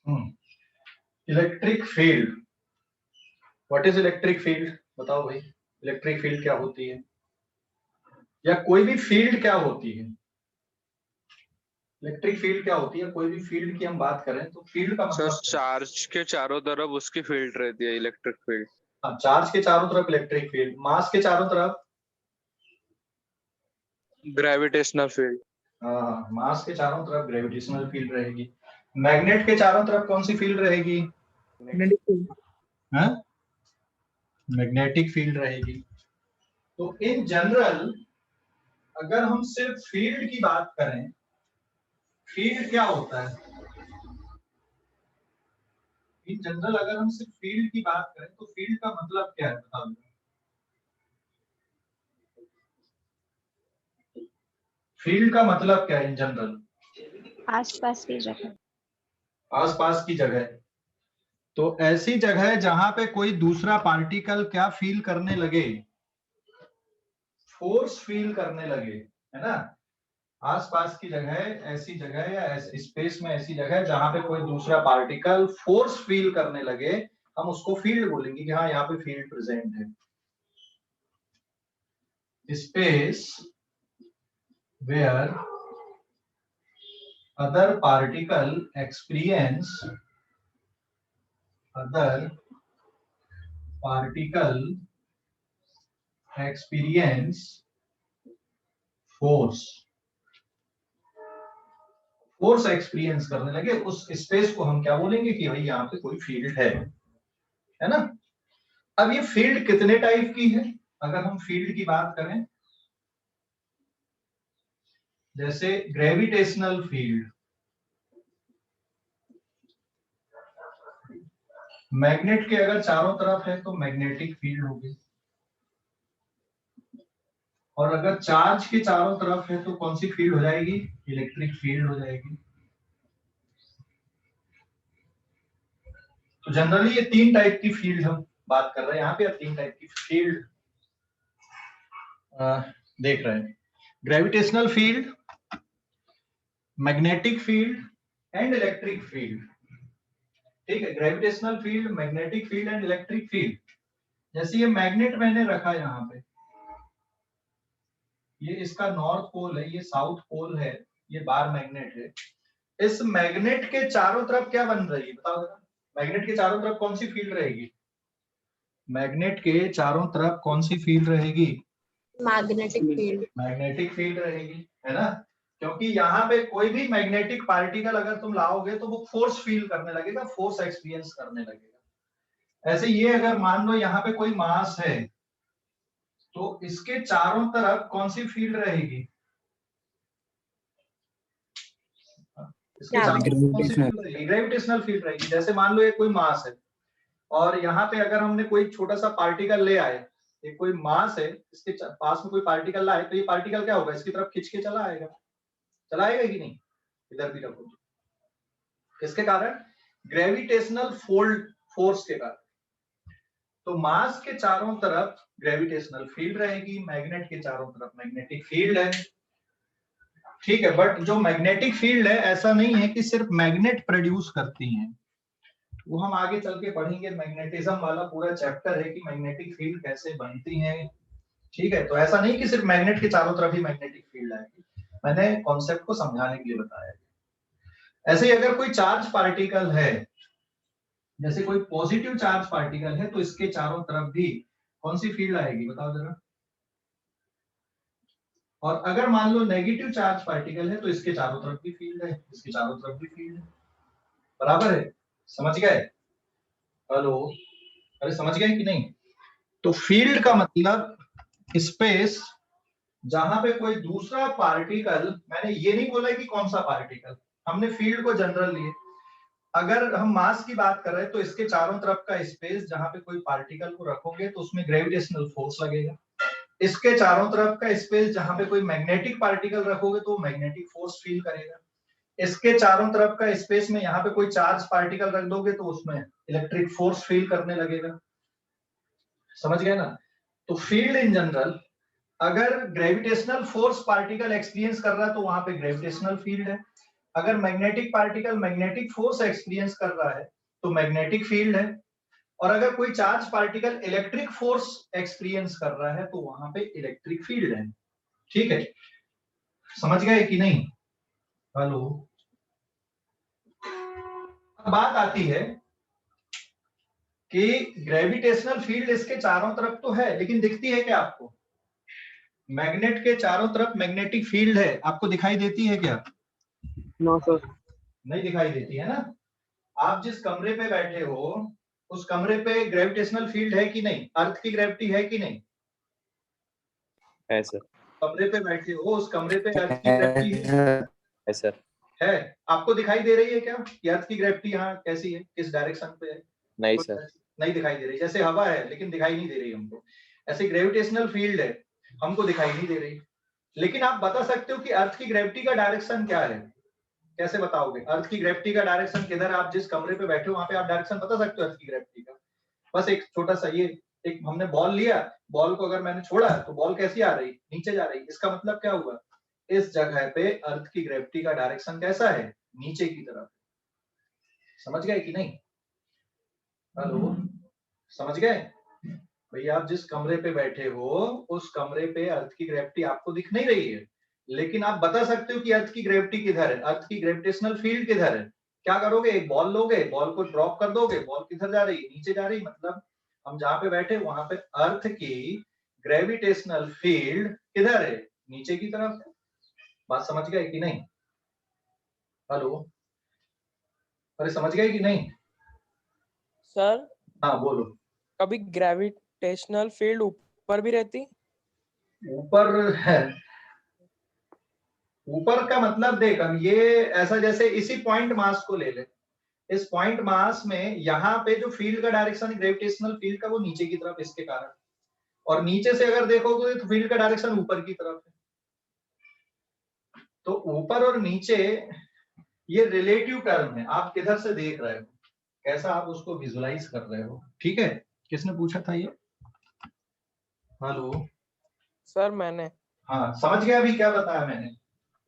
Electric field, what is electric field? बताओ भाई, electric field क्या होती है, या कोई भी फील्ड क्या होती है? इलेक्ट्रिक फील्ड क्या होती है? कोई भी फील्ड की हम बात करें तो फील्ड का सर मतलब क्या है? चार्ज के चारों तरफ उसकी फील्ड रहती है, इलेक्ट्रिक फील्ड। हाँ, चार्ज के चारों तरफ इलेक्ट्रिक फील्ड, मास के चारों तरफ ग्रेविटेशनल फील्ड। हाँ, मास के चारों तरफ ग्रेविटेशनल फील्ड रहेगी। मैग्नेट के चारों तरफ कौन सी फील्ड रहेगी? हाँ, मैग्नेटिक फील्ड रहेगी। तो इन जनरल अगर हम सिर्फ फील्ड की बात करें, फील्ड क्या होता है? इन जनरल अगर हम सिर्फ फील्ड की बात करें तो फील्ड का मतलब क्या है, बताओ। फील्ड का मतलब क्या है इन जनरल? आसपास की जगह। आसपास की जगह। तो ऐसी जगह जहां पे कोई दूसरा पार्टिकल क्या फील करने लगे, फोर्स फील करने लगे, है ना? आसपास की जगह, ऐसी जगह या स्पेस में ऐसी जगह जहां पे कोई दूसरा पार्टिकल फोर्स फील करने लगे, हम उसको फील्ड बोलेंगे कि हाँ यहाँ पे फील्ड प्रेजेंट है। Space where other particle experience, other particle experience force, force experience करने लगे, उस स्पेस को हम क्या बोलेंगे कि भाई यहाँ पे कोई फील्ड है ना? अब ये फील्ड कितने टाइप की है अगर हम फील्ड की बात करें? जैसे ग्रेविटेशनल फील्ड, मैग्नेट के अगर चारों तरफ है तो मैग्नेटिक फील्ड होगी, और अगर चार्ज के चारों तरफ है तो कौन सी फील्ड हो जाएगी? इलेक्ट्रिक फील्ड हो जाएगी। तो जनरली ये तीन टाइप की फील्ड हम बात कर रहे हैं यहाँ पे, तीन टाइप की फील्ड देख रहे हैं। Gravitational field, magnetic field and electric field. ठीक है, gravitational field, magnetic field and electric field. जैसे ये मैग्नेट मैंने रखा यहाँ पे, ये इसका नॉर्थ पोल है, ये साउथ पोल है, ये बार मैग्नेट है। इस मैग्नेट के चारों तरफ क्या बन रही है, बताओ जरा? मैग्नेट के चारों तरफ कौन सी फील्ड रहेगी? मैग्नेट के चारों तरफ कौन सी फील्ड रहेगी? Magnetic field. मैग्नेटिक फील्ड रहेगी, है ना? क्योंकि यहाँ पे कोई भी मैग्नेटिक पार्टिकल अगर तुम लाओगे तो वो फोर्स फील करने लगेगा, फोर्स एक्सपीरियंस करने लगेगा। ऐसे ये अगर मान लो यहाँ पे कोई मास है तो इसके चारों तरफ कौन सी फील्ड रहेगी? इसके चारों तरफ कौन सी फील्ड रहेगी? ग्रेविटेशनल फील्ड रहेगी। जैसे मान लो ये कोई मास है और यहाँ पे अगर हमने कोई छोटा सा पार्टिकल ले आए, ये कोई मास है, इसके पास में कोई पार्टिकल लाए, तो ये पार्टिकल क्या होगा? इसकी तरफ खींच के चला आएगा, चलाएगा कि नहीं? इधर भी रखो, किसके कारण? ग्रेविटेशनल फोल्ड फोर्स के कारण। तो मास के चारों तरफ ग्रेविटेशनल फील्ड रहेगी, मैग्नेट के चारों तरफ मैग्नेटिक फील्ड है। ठीक है, बट जो मैग्नेटिक फील्ड है ऐसा नहीं है कि सिर्फ मैग्नेट प्रोड्यूस करती हैं, वो हम आगे चल के पढ़ेंगे। मैग्नेटिज्म वाला पूरा चैप्टर है कि मैग्नेटिक फील्ड कैसे बनती है। ठीक है, तो ऐसा नहीं कि सिर्फ मैग्नेट के चारों तरफ ही मैग्नेटिक फील्ड आएगी, मैंने कॉन्सेप्ट को समझाने के लिए बताया। ऐसे ही अगर कोई चार्ज पार्टिकल है, जैसे कोई पॉजिटिव चार्ज पार्टिकल है, तो इसके चारों तरफ भी कौन सी फील्ड आएगी, बताओ जरा? और अगर मान लो नेगेटिव चार्ज पार्टिकल है तो इसके चारों तरफ भी फील्ड है, इसके चारों तरफ भी फील्ड है। बराबर है? समझ गए? हेलो, अरे समझ गए कि नहीं? तो फील्ड का मतलब स्पेस जहां पे कोई दूसरा पार्टिकल, मैंने ये नहीं बोला कि कौन सा पार्टिकल, हमने फील्ड को जनरल लिए। अगर हम मास की बात कर रहे हैं तो इसके चारों तरफ का स्पेस जहां पे कोई पार्टिकल को रखोगे तो उसमें ग्रेविटेशनल फोर्स लगेगा। इसके चारों तरफ का स्पेस जहां पे कोई मैग्नेटिक पार्टिकल रखोगे तो मैग्नेटिक फोर्स फील करेगा। इसके चारों तरफ का स्पेस में यहाँ पे कोई चार्ज पार्टिकल रख दोगे तो उसमें इलेक्ट्रिक फोर्स फील करने लगेगा। समझ गए ना? तो फील्ड इन जनरल, अगर ग्रेविटेशनल फोर्स पार्टिकल एक्सपीरियंस कर रहा है तो वहां पे ग्रेविटेशनल फील्ड है। अगर magnetic particle magnetic force experience कर रहा है तो मैग्नेटिक फील्ड है, और अगर कोई charge particle electric force experience कर रहा है तो वहां पे इलेक्ट्रिक फील्ड है। ठीक है, समझ गए कि नहीं? हेलो, अब बात आती है कि ग्रेविटेशनल फील्ड इसके चारों तरफ तो है, लेकिन दिखती है क्या आपको? मैग्नेट के चारों तरफ मैग्नेटिक फील्ड है, आपको दिखाई देती है क्या? No sir. नहीं दिखाई देती है ना। आप जिस कमरे पे बैठे हो उस कमरे पे ग्रेविटेशनल फील्ड है कि नहीं? अर्थ की ग्रेविटी है कि नहीं? है सर। कमरे पे बैठे हो उस कमरे पे अर्थ की ग्रेविटी है सर। है। आपको दिखाई दे रही है क्या कि अर्थ की ग्रेविटी यहाँ कैसी है, किस डायरेक्शन पे है? नहीं सर। नहीं दिखाई दे रही। जैसे हवा है लेकिन दिखाई नहीं दे रही हमको, ऐसे ग्रेविटेशनल फील्ड है, हमको दिखाई नहीं दे रही। लेकिन आप बता सकते हो कि अर्थ की ग्रेविटी का डायरेक्शन क्या है? कैसे बताओगे अर्थ की ग्रेविटी का डायरेक्शन किधर? आप जिस कमरे पे बैठे हो वहां पे आप डायरेक्शन बता सकते हो अर्थ की ग्रेविटी का? बस एक छोटा सा ये, एक हमने बॉल लिया, बॉल को अगर मैंने छोड़ा तो बॉल कैसी आ रही? नीचे जा रही। इसका मतलब क्या हुआ? इस जगह पे अर्थ की ग्रेविटी का डायरेक्शन कैसा है? नीचे की तरफ। समझ गए कि नहीं? हेलो, समझ गए? भैया आप जिस कमरे पे बैठे हो उस कमरे पे अर्थ की ग्रेविटी आपको दिख नहीं रही है, लेकिन आप बता सकते हो कि अर्थ की ग्रेविटी किधर है, अर्थ की ग्रेविटेशनल फील्ड किधर है। क्या करोगे? एक बॉल लोगे, बॉल को ड्रॉप कर दोगे, बॉल किधर जा रही? नीचे जा रही। मतलब हम जहां पे बैठे वहां पे अर्थ की ग्रेविटेशनल फील्ड किधर है? नीचे की तरफ है। बात समझ गए कि नहीं? हेलो, अरे समझ गए कि नहीं? सर हाँ बोलो। कभी ग्रेविटेशनल फील्ड ऊपर भी रहती? ऊपर है, ऊपर का मतलब देख, अब ये ऐसा जैसे इसी पॉइंट मास को ले ले, इस पॉइंट मास में यहाँ पे जो फील्ड का डायरेक्शन है ग्रेविटेशनल फील्ड का वो नीचे की तरफ इसके कारण, और नीचे से अगर देखोगे तो फील्ड का डायरेक्शन ऊपर की तरफ है। तो ऊपर और नीचे ये रिलेटिव टर्म है, आप किधर से देख रहे हो, कैसा आप उसको विजुलाइज कर रहे हो। ठीक है, किसने पूछा था ये? हेलो सर मैंने। हाँ समझ गया अभी क्या बताया मैंने?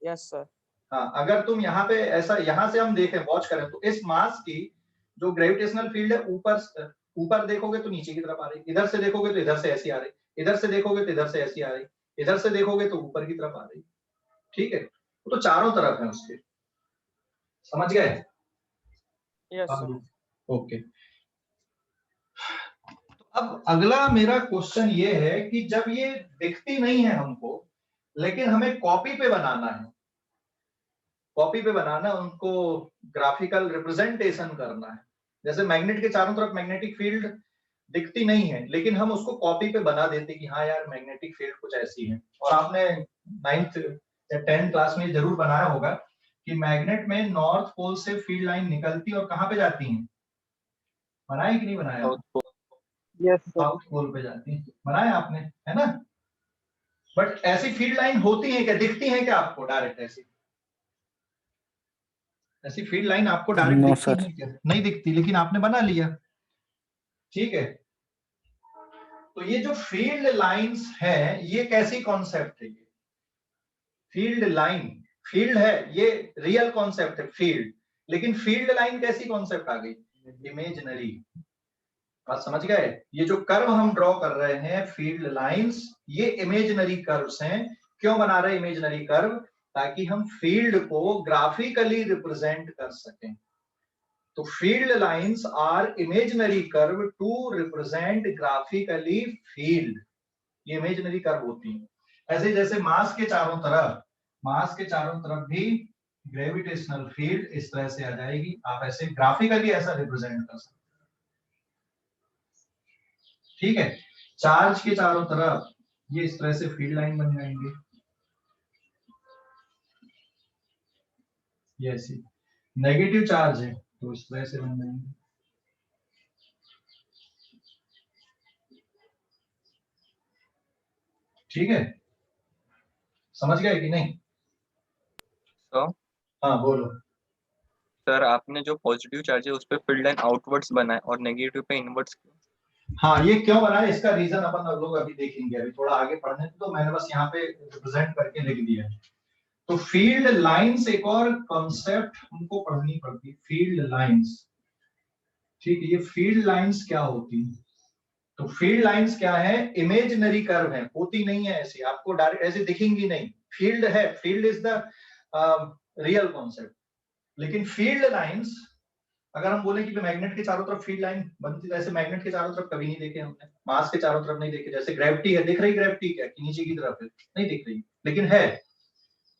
Yes sir. हाँ, अगर तुम यहाँ पे ऐसा यहाँ से हम देखें, वॉच करें तो इस मास की जो ग्रेविटेशनल फील्ड है ऊपर ऊपर देखोगे तो नीचे की तरफ आ रही, इधर से देखोगे तो इधर से ऐसी आ रही, इधर से देखोगे तो इधर से ऐसी आ रही, इधर से देखोगे तो ऊपर की तरफ आ रही। ठीक है, तो चारों तरफ है उसके। समझ गए? Yes sir. ओके। अब अगला मेरा क्वेश्चन ये है कि जब ये दिखती नहीं है हमको, लेकिन हमें कॉपी पे बनाना है, कॉपी पे बनाना, उनको ग्राफिकल रिप्रेजेंटेशन करना है। जैसे मैग्नेट के चारों तरफ मैग्नेटिक फील्ड दिखती नहीं है, लेकिन हम उसको कॉपी पे बना देते कि हाँ यार मैग्नेटिक फील्ड कुछ ऐसी है। और आपने 9th या 10th क्लास में जरूर बनाया होगा कि मैग्नेट में नॉर्थ पोल से फील्ड लाइन निकलती और कहाँ पे जाती है? बनाया कि नहीं बनाया? Yes sir. साउथ पोल पे जाती है। बनाया आपने, है ना? बट ऐसी फील्ड लाइन होती है क्या, दिखती है क्या आपको डायरेक्ट? ऐसी फील्ड लाइन आपको डायरेक्ट दिखती है क्या? नहीं दिखती, लेकिन आपने बना लिया। ठीक है, तो ये जो फील्ड लाइंस है ये कैसी कॉन्सेप्ट है? ये फील्ड लाइन, फील्ड है ये रियल कॉन्सेप्ट है फील्ड, लेकिन फील्ड लाइन कैसी कॉन्सेप्ट आ गई? इमेजिनरी। बात समझ गए? ये जो कर्व हम ड्रॉ कर रहे हैं फील्ड लाइंस, ये इमेजिनरी कर्व्स हैं। क्यों बना रहे इमेजिनरी कर्व? ताकि हम फील्ड को ग्राफिकली रिप्रेजेंट कर सकें। तो field lines are imaginary curve to represent graphically field. ये इमेजिनरी कर्व होती है। ऐसे जैसे मास के चारों तरफ भी ग्रेविटेशनल फील्ड इस तरह से आ जाएगी, आप ऐसे ग्राफिकली ऐसा रिप्रेजेंट कर सकते हैं। ठीक है, चार्ज के चारों तरफ ये इस तरह से फील्ड लाइन बन जाएंगे, ये ऐसी। नेगेटिव चार्ज है तो इस तरह से बन जाएंगे। ठीक है, समझ गए कि नहीं? तो हाँ बोलो। सर आपने जो पॉजिटिव चार्ज है उस पे फील्ड लाइन आउटवर्ड्स बनाए और नेगेटिव पे इनवर्ड्स। हाँ, ये क्यों बना है इसका रीजन अपन लोग अभी देखेंगे, अभी थोड़ा आगे पढ़ने तो मैंने बस यहाँ पे रिप्रेजेंट करके लिख दिया है। तो फील्ड लाइंस एक और कॉन्सेप्ट हमको पढ़नी पड़ती, फील्ड लाइंस। ठीक है, ये फील्ड लाइंस क्या होती है? तो फील्ड लाइंस क्या है? इमेजिनरी कर्व है, होती नहीं है ऐसी, आपको डायरेक्ट ऐसे दिखेंगी नहीं। फील्ड है, field is the real concept. लेकिन फील्ड लाइंस अगर हम बोले कि मैग्नेट के चारों तरफ फील्ड लाइन बनती, तो ऐसे मैग्नेट के चारों तरफ कभी नहीं देखे हमने, मास के चारों तरफ नहीं देखे। जैसे ग्रेविटी है, दिख रही ग्रेविटी क्या कि नीचे की तरफ है? नहीं दिख रही, लेकिन है।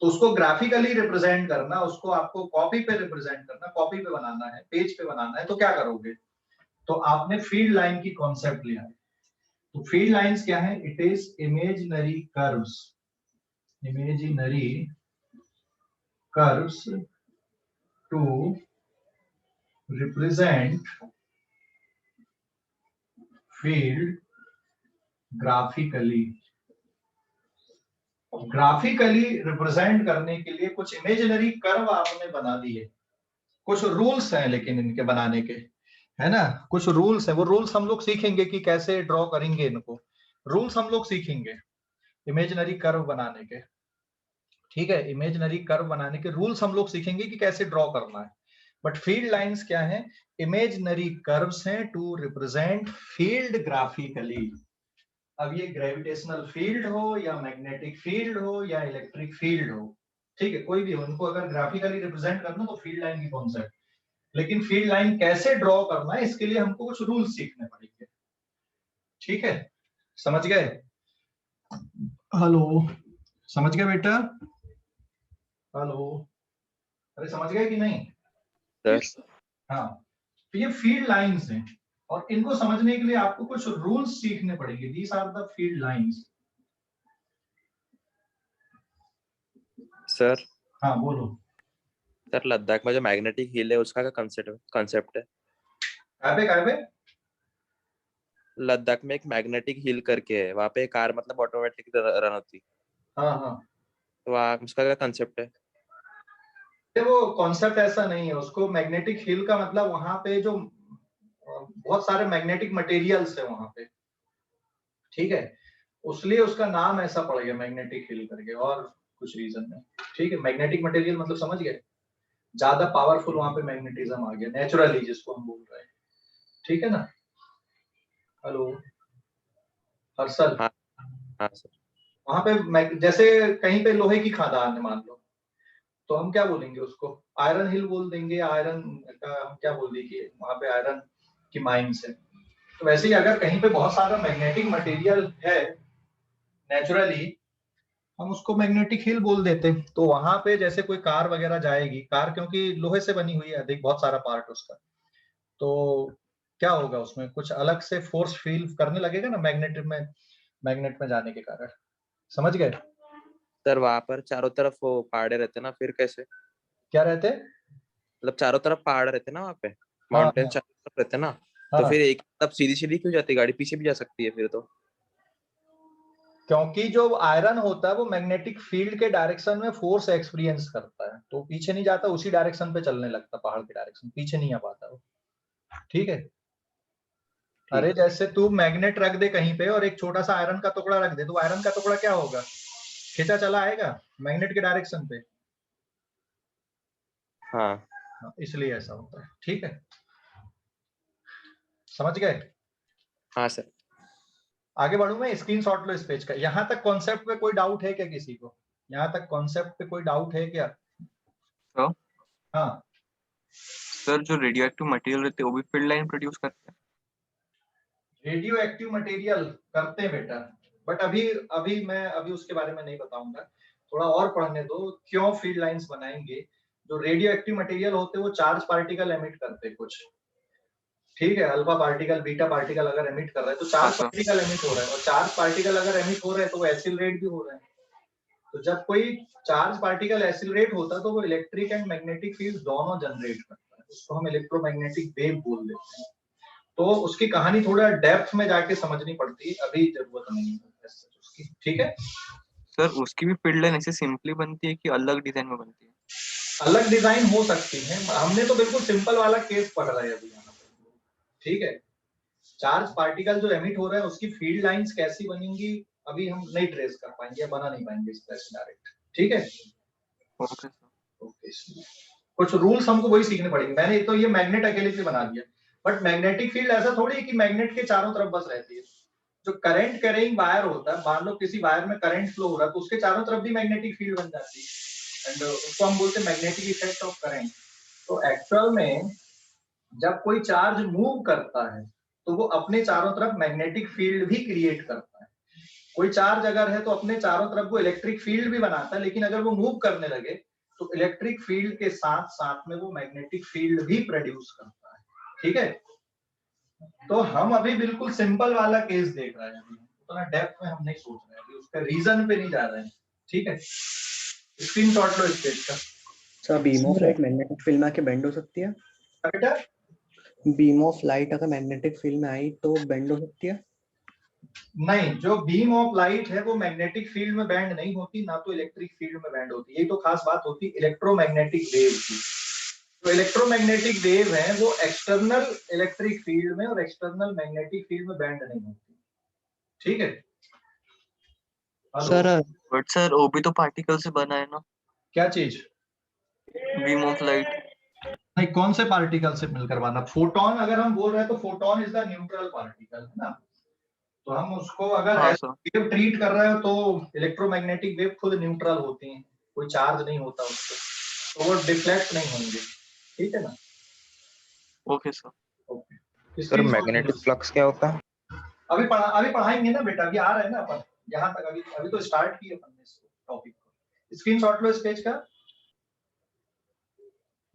तो उसको ग्राफिकली रिप्रेजेंट करना, उसको आपको कॉपी पे रिप्रेजेंट करना, कॉपी पे बनाना है, पेज पे बनाना है, तो क्या करोगे? तो आपने फील्ड लाइन की कॉन्सेप्ट लिया है। तो फील्ड लाइंस क्या है? It is imaginary curves, imaginary curves to represent field graphically. Graphically represent करने के लिए कुछ इमेजिनरी कर्व आपने बना दिए। कुछ रूल्स हैं लेकिन इनके बनाने के, है ना, कुछ रूल्स हैं। वो रूल्स हम लोग सीखेंगे कि कैसे ड्रॉ करेंगे इनको। रूल्स हम लोग सीखेंगे इमेजिनरी कर्व बनाने के। ठीक है, इमेजिनरी कर्व बनाने के रूल्स हम लोग सीखेंगे कि कैसे ड्रॉ करना है। बट फील्ड लाइंस क्या है? इमेजिनरी कर्व्स हैं टू रिप्रेजेंट फील्ड ग्राफिकली। अब ये ग्रेविटेशनल फील्ड हो या मैग्नेटिक फील्ड हो या इलेक्ट्रिक फील्ड हो, ठीक है, कोई भी हो, उनको अगर ग्राफिकली रिप्रेजेंट करना तो फील्ड लाइन की कॉन्सेप्ट। लेकिन फील्ड लाइन कैसे ड्रॉ करना है, इसके लिए हमको कुछ रूल्स सीखने पड़ेंगे। ठीक है, समझ गए? हेलो, समझ गए बेटा? हेलो, अरे समझ गए कि नहीं? सर हाँ, तो ये फील्ड लाइंस हैं और इनको समझने के लिए आपको कुछ रूल्स सीखने पड़ेंगे। These are the field lines. Sir हाँ बोलो। सर लद्दाख में जो मैग्नेटिक हिल है उसका क्या कंसेप्ट है? कहाँ पे? लद्दाख में एक मैग्नेटिक हिल करके है, वहाँ पे कार मतलब ऑटोमेटिक रन होती, हाँ हाँ, तो वहाँ उसका क्या कंसेप्ट है? वो कॉन्सेप्ट ऐसा नहीं है। उसको मैग्नेटिक हिल का मतलब वहां पे जो बहुत सारे मैग्नेटिक मटेरियल्स है वहां पे, ठीक है, उसलिए उसका नाम ऐसा पड़ गया मैग्नेटिक हिल करके, और कुछ रीजन नहीं। ठीक है, मैग्नेटिक मटेरियल मतलब समझ गए, ज्यादा पावरफुल वहां पे मैग्नेटिज्म आ गया नेचुरली, जिसको हम बोल रहे हैं। ठीक है ना? हेलो हर्षल, हाँ हाँ सर। वहां पे जैसे कहीं पे लोहे की खदान है मान लो, तो हम क्या बोलेंगे उसको? आयरन हिल बोल देंगे। आयरन का हम क्या बोल देंगे? वहां पे आयरन की माइंस है। तो वैसे ही अगर कहीं पे बहुत सारा मैग्नेटिक मटेरियल है नेचुरली, हम उसको मैग्नेटिक हिल बोल देते हैं। तो वहां पे जैसे कोई कार वगैरह जाएगी, कार क्योंकि लोहे से बनी हुई है, अधिक बहुत सारा पार्ट उसका, तो क्या होगा उसमें? कुछ अलग से फोर्स फील करने लगेगा ना मैग्नेट में जाने के कारण। समझ गए? सर वहाँ पर चारों तरफ वो पहाड़े रहते ना, फिर कैसे? क्या रहते? मतलब चारों तरफ पहाड़ रहते ना वहाँ पे, हाँ माउंटेन हाँ चारों तरफ रहते ना, तो हाँ, फिर एक तब सीधी सीधी क्यों जाती है गाड़ी? पीछे भी जा सकती है फिर तो। क्योंकि जो आयरन होता है वो मैग्नेटिक फील्ड के डायरेक्शन में फोर्स एक्सपीरियंस करता है, तो पीछे नहीं जाता, उसी डायरेक्शन पे चलने लगता, पहाड़ के डायरेक्शन, पीछे नहीं आ पाता वो। ठीक है? अरे ठीक है। जैसे तू मैग्नेट रख दे कहीं पे और एक छोटा सा आयरन का टुकड़ा रख दे, तो आयरन का टुकड़ा क्या होगा? खींचा चला आएगा मैग्नेट के डायरेक्शन पे। हाँ हाँ, इसलिए ऐसा होता है। ठीक है, समझ गए? हाँ सर। आगे बढ़ू मैं? स्क्रीनशॉट लो इस पेज का। यहाँ तक कॉन्सेप्ट पे कोई डाउट है क्या किसी को? यहाँ तक कॉन्सेप्ट पे कोई डाउट है क्या? तो हाँ, सर जो रेडियो एक्टिव मटेरियल रहते हैं वो भी फील्ड लाइन प्रोड्यूस करते हैं? रेडियो एक्टिव मटेरियल करते हैं बेटा, बट अभी उसके बारे में नहीं बताऊंगा। थोड़ा और पढ़ने दो, क्यों फील्ड लाइंस बनाएंगे। जो रेडियो एक्टिव मटेरियल होते हैं वो चार्ज पार्टिकल एमिट करते हैं कुछ, ठीक है, अल्फा पार्टिकल बीटा पार्टिकल अगर एमिट कर रहा है तो हाँ चार्ज सर। पार्टिकल एमिट हो रहा है, और चार्ज पार्टिकल अगर एमिट हो रहे हैं तो वो एक्सिलरेट भी हो रहे हैं। तो जब कोई चार्ज पार्टिकल एक्सिलरेट होता है तो वो इलेक्ट्रिक एंड मैग्नेटिक फील्ड दोनों जनरेट करता है, उसको हम इलेक्ट्रोमैग्नेटिक वेव बोल देते हैं। तो उसकी कहानी थोड़ा डेप्थ में जाके समझनी पड़ती है, अभी जरूरत नहीं है उसकी। ठीक है, सर उसकी भी फील्ड लाइन ऐसे सिंपली बनती है कि अलग डिजाइन में बनती है? अलग डिजाइन हो सकती है, हमने तो बिल्कुल सिंपल वाला केस पढ़ रहे हैं अभी यहाँ पे। ठीक है, चार्ज पार्टिकल जो एमिट हो रहा है उसकी फील्ड लाइंस कैसी बनेंगी अभी हम नहीं ट्रेस कर पाएंगे, बना नहीं पाएंगे इस तरह से डायरेक्ट। ठीक है, ओके सर। ओके, कुछ रूल्स हमको वही सीखने पड़ेंगे। मैंने तो ये मैग्नेट अकेले से बना दिया, बट मैग्नेटिक फील्ड ऐसा थोड़ी है कि मैग्नेट के चारों तरफ बस रहती है। जो करंट कैरिंग वायर होता है, मान लो किसी वायर में करंट फ्लो हो रहा है तो उसके चारों तरफ भी मैग्नेटिक फील्ड बन जाती है, एंड उसको हम बोलते हैं मैग्नेटिक इफेक्ट ऑफ करंट। तो एक्चुअल में जब कोई चार्ज मूव करता है तो वो अपने चारों तरफ मैग्नेटिक फील्ड भी क्रिएट करता है। कोई चार्ज अगर है तो अपने चारों तरफ वो इलेक्ट्रिक फील्ड भी बनाता है, लेकिन अगर वो मूव करने लगे तो इलेक्ट्रिक फील्ड के साथ साथ में वो मैग्नेटिक फील्ड भी प्रोड्यूस करता है। ठीक है, तो हम अभी बिल्कुल सिंपल वाला केस देख रहे हैं, उतना डेप्थ में हम नहीं सोच रहे हैं, उसका रीजन पे नहीं जा रहे हैं। ठीक है, स्क्रीनशॉट लो इस पेज का। Sir beam of light magnetic field में आके बेंड हो सकती है? बेटा बीम ऑफ लाइट अगर मैग्नेटिक फील्ड में आई तो बेंड हो सकती है? नहीं, जो बीम ऑफ लाइट है वो मैग्नेटिक फील्ड में बैंड नहीं होती, ना तो इलेक्ट्रिक फील्ड में बैंड होती है। यही तो खास बात होती है इलेक्ट्रोमैग्नेटिक वेव की। तो इलेक्ट्रोमैग्नेटिक वेव है वो एक्सटर्नल इलेक्ट्रिक फील्ड में और एक्सटर्नल मैग्नेटिक फील्ड में बैंड नहीं होती। ठीक है सर बट सर वो भी तो पार्टिकल से बना है ना, क्या चीज? Beam of light. नहीं, कौन से पार्टिकल से मिलकर बना? फोटोन अगर हम बोल रहे हैं तो photon is the neutral particle, है ना। तो हम उसको अगर वेव ट्रीट कर रहे हो तो इलेक्ट्रोमैग्नेटिक वेव खुद न्यूट्रल होती हैं, कोई चार्ज नहीं होता उसको, तो वो डिफ्लेक्ट नहीं होंगे। ठीक है ना। Okay sir. Okay sir magnetic flux क्या होता है? अभी पढ़ाएंगे ना बेटा, अभी आ रहा है ना अपन यहाँ तक, अभी तो स्टार्ट किए अपन ने इस टॉपिक को। स्क्रीनशॉट लो इस पेज का,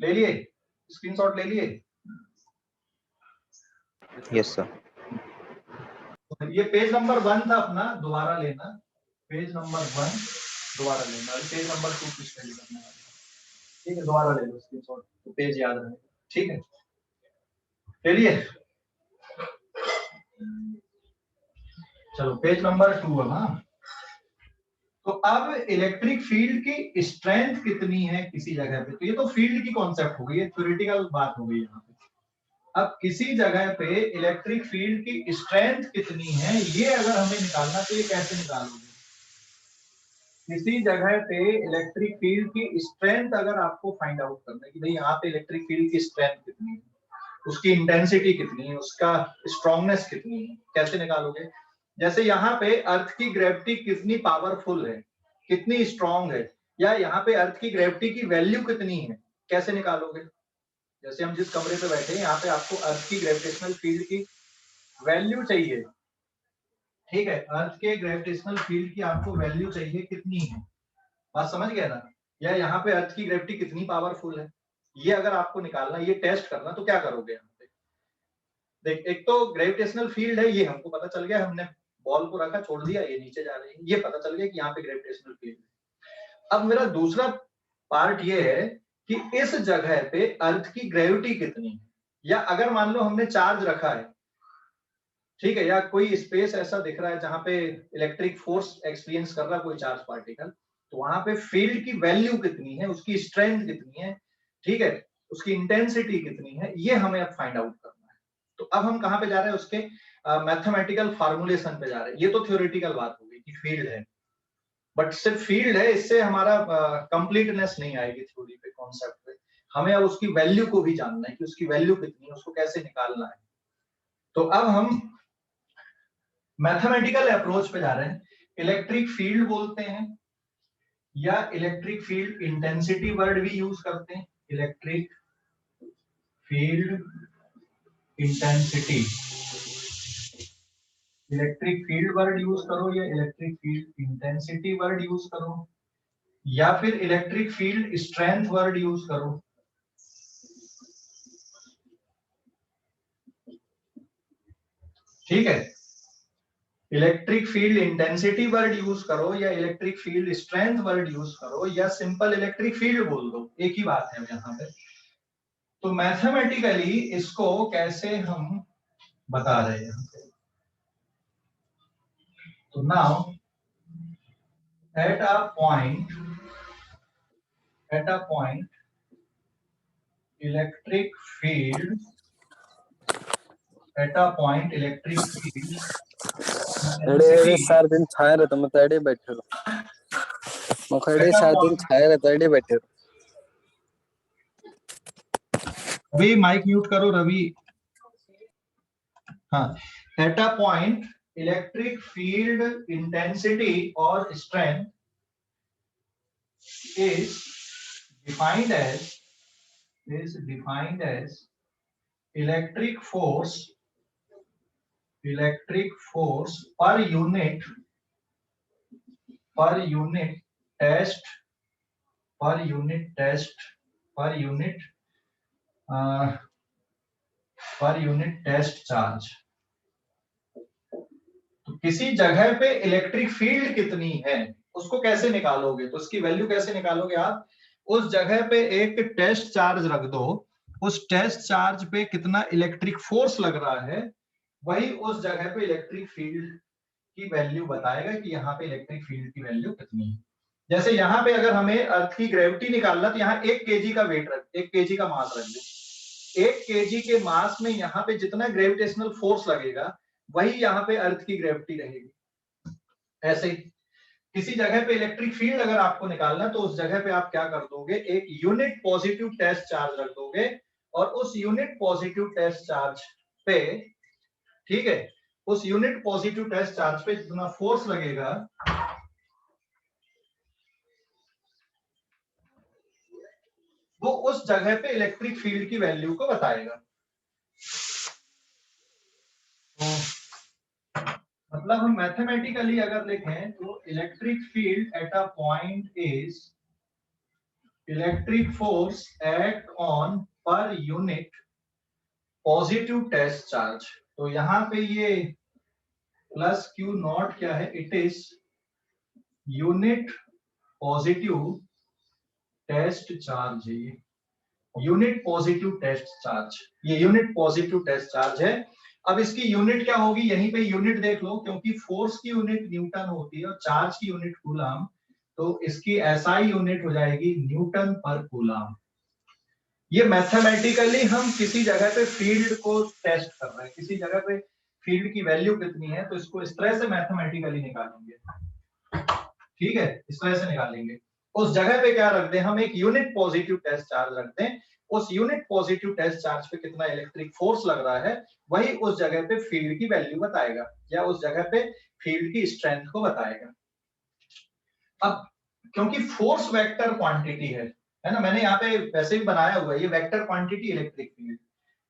ले लिए? स्क्रीनशॉट ले लिए? Yes sir. ये पेज नंबर 1 था अपना, दोबारा लेना। पेज नंबर 1 दोबारा लेना, पेज नंबर 2 की स्टडी करने वाले। ठीक है, दोबारा ले लो स्क्रीनशॉट तो पेज याद रहे। ठीक है, ले लिए? चलो पेज नंबर 2 है ना। तो अब इलेक्ट्रिक फील्ड की स्ट्रेंथ कितनी है किसी जगह पे, तो ये तो फील्ड की कॉन्सेप्ट हो गई, ये थ्योरेटिकल बात हो गई यहाँ पे। अब किसी जगह पे इलेक्ट्रिक फील्ड की स्ट्रेंथ कितनी है ये अगर हमें निकालना तो ये कैसे निकालोगे? किसी जगह पे इलेक्ट्रिक फील्ड की स्ट्रेंथ अगर आपको फाइंड आउट करना है कि भाई यहाँ पे इलेक्ट्रिक फील्ड की स्ट्रेंथ कितनी है, उसकी इंटेंसिटी कितनी है, उसका स्ट्रॉन्गनेस कितनी है, कैसे निकालोगे? जैसे यहाँ पे अर्थ की ग्रेविटी कितनी पावरफुल है, कितनी स्ट्रॉन्ग है, या यहाँ पे अर्थ की ग्रेविटी की वैल्यू कितनी है, कैसे निकालोगे? जैसे हम जिस कमरे पे बैठे हैं यहाँ पे आपको अर्थ की ग्रेविटेशनल फील्ड की वैल्यू चाहिए। ठीक है, अर्थ के ग्रेविटेशनल फील्ड की आपको वैल्यू चाहिए, कितनी है, बात समझ गए ना? या यहाँ पे अर्थ की ग्रेविटी कितनी पावरफुल है, ये अगर आपको निकालना, ये टेस्ट करना, तो क्या करोगे? यहाँ पे देख, एक तो ग्रेविटेशनल फील्ड है, ये हमको पता चल गया, हमने बॉल को रखा, छोड़ दिया, ये नीचे जा रही है, ये पता चल गया कि यहाँ पे ग्रेविटेशनल फील्ड है। अब मेरा दूसरा पार्ट ये है कि इस जगह पे अर्थ की ग्रेविटी कितनी है, या अगर मान लो हमने चार्ज रखा है, ठीक है, या कोई स्पेस ऐसा दिख रहा है जहां पे इलेक्ट्रिक फोर्स एक्सपीरियंस कर रहा है कोई चार्ज पार्टिकल, तो वहां पे फील्ड की वैल्यू कितनी है, उसकी स्ट्रेंथ कितनी है, ठीक है, उसकी इंटेंसिटी कितनी है, ये हमें अब फाइंड आउट करना है। तो अब हम कहाँ पे जा रहे हैं? उसके मैथमेटिकल फार्मूलेशन पे जा रहे हैं। ये तो थ्योरेटिकल बात हो गई कि फील्ड है, बट सिर्फ फील्ड है, इससे हमारा कंप्लीटनेस नहीं आएगी थ्योरी पे, कॉन्सेप्ट पे। हमें अब उसकी वैल्यू को भी जानना है कि उसकी वैल्यू कितनी है, उसको कैसे निकालना है। तो अब हम मैथमेटिकल अप्रोच पे जा रहे हैं। इलेक्ट्रिक फील्ड बोलते हैं या इलेक्ट्रिक फील्ड इंटेंसिटी वर्ड भी यूज करते हैं, electric field intensity, electric field word use करो या electric field intensity word use करो, या फिर electric field strength word use करो। ठीक है, electric field intensity word use करो या electric field strength word use करो या सिंपल इलेक्ट्रिक फील्ड बोल दो, एक ही बात है यहाँ पे। तो मैथमेटिकली इसको कैसे हम बता रहे हैं? तो now at a point electric field, at a point electric field अरे 4 दिन छाए रहे तो मैं तड़े बैठे रहो। मुखर्जी 7 दिन छाया रहता है बैठे। रवि माइक म्यूट करो रवि। हाँ, eight a point electric field intensity और strength is defined as electric force per unit test charge। तो किसी जगह पे इलेक्ट्रिक फील्ड कितनी है उसको कैसे निकालोगे, तो उसकी वैल्यू कैसे निकालोगे आप, उस जगह पे एक टेस्ट चार्ज रख दो, उस टेस्ट चार्ज पे कितना इलेक्ट्रिक फोर्स लग रहा है वही उस जगह पे इलेक्ट्रिक फील्ड की वैल्यू बताएगा कि यहाँ पे इलेक्ट्रिक फील्ड की वैल्यू कितनी है। जैसे यहाँ पे अगर हमें अर्थ की ग्रेविटी निकालना तो यहाँ 1 kg का वेट रख, 1 kg का मास रख दो। 1 kg के मास में यहाँ पे जितना ग्रेविटेशनल फोर्स लगेगा वही यहाँ पे अर्थ की ग्रेविटी रहेगी। ऐसे ही किसी जगह पे इलेक्ट्रिक फील्ड अगर आपको निकालना तो उस जगह पे आप क्या कर दोगे, एक यूनिट पॉजिटिव टेस्ट चार्ज रख दोगे और उस यूनिट पॉजिटिव टेस्ट चार्ज पे, ठीक है, उस यूनिट पॉजिटिव टेस्ट चार्ज पे जितना फोर्स लगेगा वो उस जगह पे इलेक्ट्रिक फील्ड की वैल्यू को बताएगा। मतलब हम मैथमेटिकली अगर लिखें तो electric field at a point is electric force act on per unit positive test charge. तो यहाँ पे ये प्लस क्यू नॉट क्या है, it is unit positive test charge है, ये यूनिट पॉजिटिव टेस्ट चार्ज, ये यूनिट पॉजिटिव टेस्ट चार्ज है। अब इसकी यूनिट क्या होगी, यहीं पे यूनिट देख लो, क्योंकि फोर्स की यूनिट न्यूटन होती है और चार्ज की यूनिट कूलम, तो इसकी एसआई यूनिट हो जाएगी न्यूटन पर कूलम। ये मैथमेटिकली हम किसी जगह पे फील्ड को टेस्ट कर रहे हैं, किसी जगह पे फील्ड की वैल्यू कितनी है तो इसको इस तरह से मैथमेटिकली निकालेंगे, ठीक है, इस तरह से निकालेंगे। उस जगह पे क्या रख दें हम, एक यूनिट पॉजिटिव टेस्ट चार्ज रख दें, उस यूनिट पॉजिटिव टेस्ट चार्ज पे कितना इलेक्ट्रिक फोर्स लग रहा है वही उस जगह पे फील्ड की वैल्यू बताएगा या उस जगह पे फील्ड की स्ट्रेंथ को बताएगा। अब क्योंकि फोर्स वेक्टर क्वांटिटी है ना, मैंने यहाँ पे वैसे ही बनाया हुआ है, ये vector quantity electric field,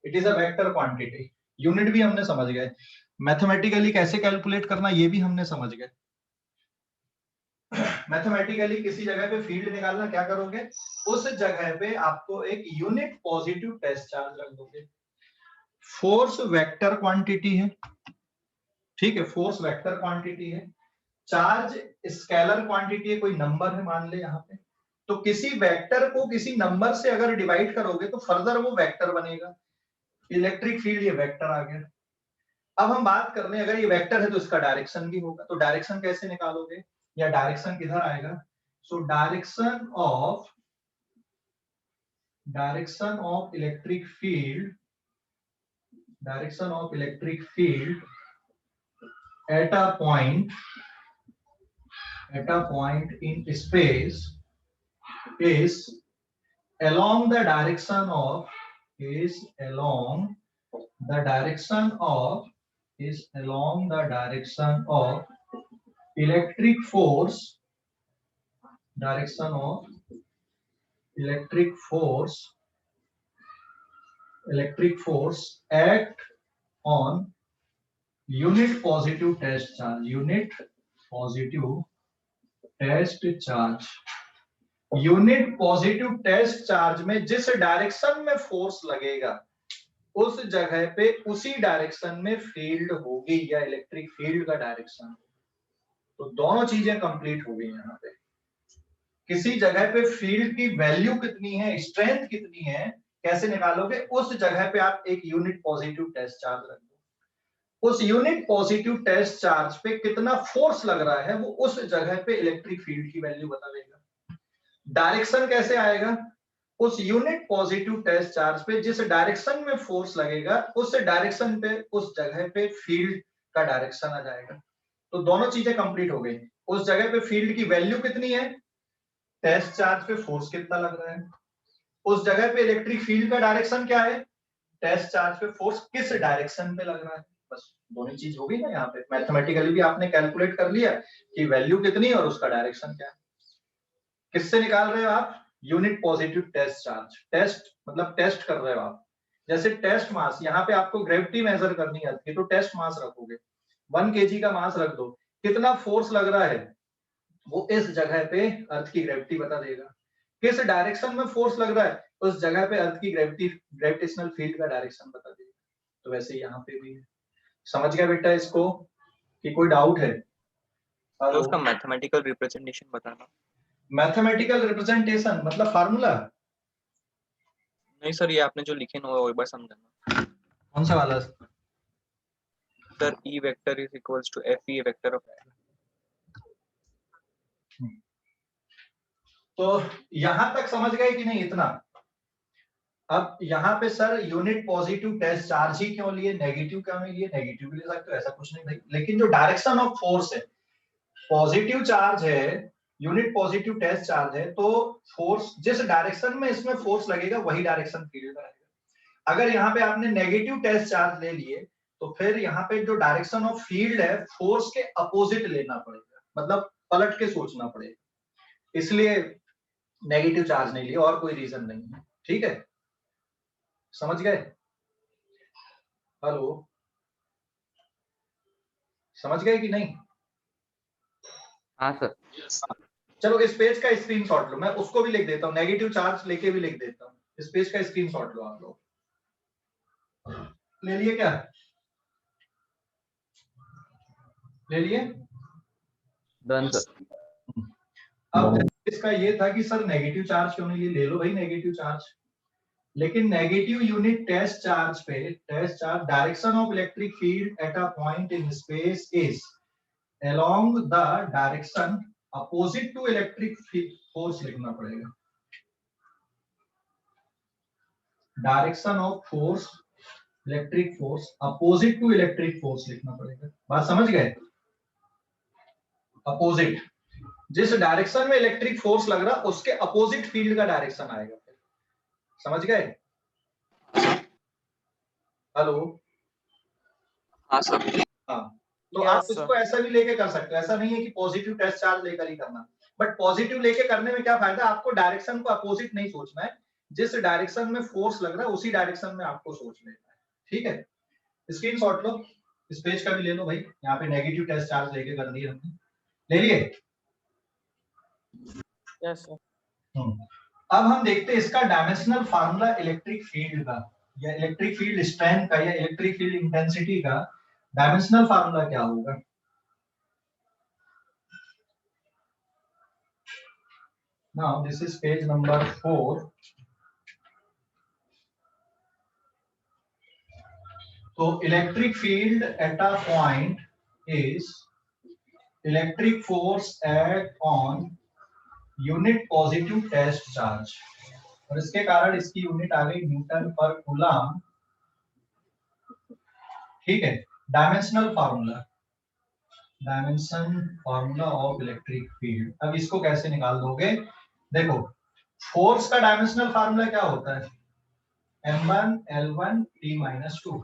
it is a vector quantity. Unit भी हमने समझ गए, मैथमेटिकली कैसे कैलकुलेट करना ये भी हमने समझ गए। मैथमेटिकली किसी जगह पे फील्ड निकालना क्या करोगे, उस जगह पे आपको एक यूनिट पॉजिटिव टेस्ट चार्ज रख दोगे। फोर्स वेक्टर क्वांटिटी है, ठीक है, फोर्स वेक्टर क्वांटिटी है, चार्ज स्केलर क्वांटिटी है, कोई नंबर है मान ले यहाँ पे, तो किसी वेक्टर को किसी नंबर से अगर डिवाइड करोगे तो फर्दर वो वेक्टर बनेगा। इलेक्ट्रिक फील्ड ये वेक्टर आ गया। अब हम बात कर रहे हैं, अगर ये वेक्टर है तो इसका डायरेक्शन भी होगा, तो डायरेक्शन कैसे निकालोगे या डायरेक्शन किधर आएगा, so direction of electric field at a point in space is along the direction of electric force act on unit positive test charge, unit positive test charge में जिस डायरेक्शन में फोर्स लगेगा उस जगह पे उसी डायरेक्शन में फील्ड होगी या इलेक्ट्रिक फील्ड का डायरेक्शन। तो दोनों चीजें कंप्लीट हो गई यहाँ पे। किसी जगह पे फील्ड की वैल्यू कितनी है, स्ट्रेंथ कितनी है, कैसे निकालोगे, उस जगह पे आप एक यूनिट पॉजिटिव टेस्ट चार्ज रख दो, उस यूनिट पॉजिटिव टेस्ट चार्ज पे कितना फोर्स लग रहा है वो उस जगह पे इलेक्ट्रिक फील्ड की वैल्यू बता देगा। डायरेक्शन कैसे आएगा, उस यूनिट पॉजिटिव टेस्ट चार्ज पे जिस डायरेक्शन में फोर्स लगेगा उस डायरेक्शन पे उस जगह पे फील्ड का डायरेक्शन आ जाएगा। तो दोनों चीजें कंप्लीट हो गई। उस जगह पे फील्ड की वैल्यू कितनी है टेस्ट चार्ज पे फोर्स कितना लग रहा है, उस जगह पे इलेक्ट्रिक फील्ड का डायरेक्शन क्या है, टेस्ट चार्ज पे फोर्स किस डायरेक्शन पे लग रहा है, बस दोनों चीज हो गई ना। यहाँ पे मैथमेटिकली भी आपने कैलकुलेट कर लिया कि वैल्यू कितनी और उसका डायरेक्शन क्या है। किससे निकाल रहे हो आप, unit positive test charge. Test मतलब टेस्ट कर रहे हो आप, जैसे टेस्ट मास, यहाँ पे आपको ग्रेविटी मेजर करनी है तो टेस्ट मास रखोगे, 1 kg का मास रख दो, कितना फोर्स लग रहा है वो इस जगह पे अर्थ की ग्रेविटी बता देगा। किस डायरेक्शन में फोर्स लग रहा है उस जगह पे अर्थ की ग्रेविटेशनल फील्ड का डायरेक्शन बता देगा। तो वैसे यहाँ पे भी है। समझ गया बेटा इसको कि कोई डाउट है? तो उसका मैथमेटिकल रिप्रेजेंटेशन बताना। मैथमेटिकल रिप्रेजेंटेशन मतलब फार्मूला? नहीं सर, ये आपने जो लिखे ना वो एक बार समझाना। कौन सा वाला? Sir E vector is equals to FE vector of. तो यहां तक समझ गए कि नहीं इतना? अब यहाँ पे sir unit positive test charge ही क्यों लिए, नेगेटिव क्यों नहीं लिए? नेगेटिव भी ले सकते हो, ऐसा कुछ नहीं भाई, लेकिन जो डायरेक्शन ऑफ फोर्स है, पॉजिटिव चार्ज है, यूनिट पॉजिटिव टेस्ट चार्ज है, तो फोर्स जिस डायरेक्शन में इसमें फोर्स लगेगा वही डायरेक्शन फील्ड का रहेगा। अगर यहाँ पे आपने नेगेटिव टेस्ट चार्ज ले लिए तो फिर यहाँ पे जो डायरेक्शन ऑफ फील्ड है फोर्स के अपोजिट लेना पड़ेगा, मतलब पलट के सोचना पड़ेगा, इसलिए नेगेटिव चार्ज नहीं लिए, और कोई रीजन नहीं है। ठीक है, समझ गए? हेलो, समझ गए कि नहीं? हाँ सर। चलो इस पेज का स्क्रीनशॉट लो, मैं उसको भी लिख देता हूँ, नेगेटिव चार्ज लेके भी लिख देता हूँ। इस पेज का स्क्रीनशॉट लो आप लोग, ले लिए क्या? ले लिए? Done sir. अब इसका ये था कि सर नेगेटिव चार्ज क्यों नहीं लिए, ले लो भाई नेगेटिव चार्ज, लेकिन नेगेटिव यूनिट टेस्ट चार्ज पे, test charge direction of electric field at a point in space is along the direction opposite to electric force लिखना पड़ेगा, direction of force electric force opposite to electric force लिखना पड़ेगा। बात समझ गए? Opposite, जिस direction में इलेक्ट्रिक फोर्स लग रहा उसके अपोजिट फील्ड का डायरेक्शन आएगा। समझ गए? हेलो, हाँ सर। हाँ, तो आप इसको ऐसा भी लेके कर सकते हो, ऐसा नहीं है कि पॉजिटिव टेस्ट चार्ज लेकर ही करना, बट पॉजिटिव लेके करने में क्या फायदा, आपको डायरेक्शन को अपोजिट नहीं सोचना है, जिस डायरेक्शन में फोर्स लग रहा है उसी डायरेक्शन में आपको सोच लेना है। ठीक है, स्क्रीनशॉट लो, इस पेज का भी ले लो भाई, यहाँ पे नेगेटिव टेस्ट चार्ज लेके कर दिए हमने, ले लिए? Yes sir. अब हम देखते हैं इसका डायमेंशनल फार्मूला इलेक्ट्रिक फील्ड का, या इलेक्ट्रिक फील्ड स्ट्रेंथ का, या इलेक्ट्रिक फील्ड इंटेंसिटी का डायमेंशनल फार्मूला क्या होगा। Now this is page number 4. So electric field at a point is electric force act on unit positive test charge, और इसके कारण इसकी यूनिट आ गई न्यूटन पर कूलम। ठीक है, dimensional formula, dimension formula of electric field. अब इसको कैसे निकाल दोगे? देखो, फोर्स का डायमेंशनल फार्मूला क्या होता है, m1 l1 t-2,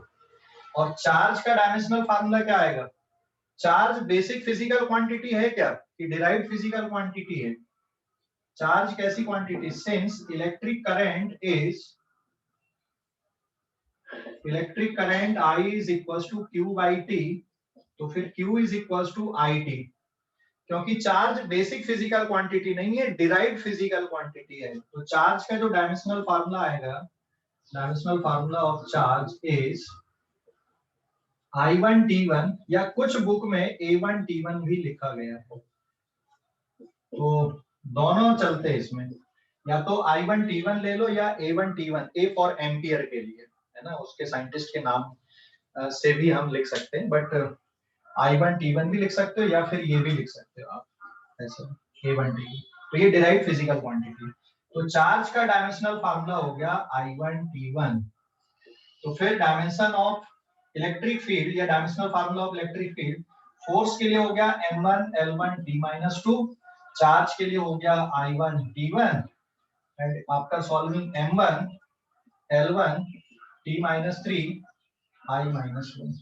और चार्ज का डायमेंशनल फार्मूला क्या आएगा? चार्ज बेसिक फिजिकल क्वांटिटी है क्या कि डिराइव्ड फिजिकल क्वांटिटी है? चार्ज कैसी quantity? Since electric current I is equals to Q by T, तो फिर Q is equals to IT, क्योंकि चार्ज बेसिक फिजिकल क्वांटिटी नहीं है, डिराइव्ड फिजिकल क्वांटिटी है। तो चार्ज का जो डायमेंशनल फार्मूला आएगा, dimensional formula of charge is I1 T1, या कुछ बुक में A1 T1 भी लिखा गया है, तो दोनों चलते हैं इसमें, या तो I1 T1 ले लो या A1 T1, A for ampere के लिए है ना, उसके साइंटिस्ट के नाम से भी हम लिख सकते हैं, बट I1 T1 भी लिख सकते हो या फिर ये भी लिख सकते हो आप ऐसा, A1 T1, तो ये डिराइव्ड फिजिकल क्वांटिटी। तो चार्ज का डायमेंशनल फार्मूला हो गया I1 T1, तो फिर डायमेंशन ऑफ इलेक्ट्रिक फील्ड या dimensional formula of electric field, force के लिए हो गया m1 l1 t-2, चार्ज के लिए हो गया I1 T1 and after solving M1 L1 T minus 3 I minus 1.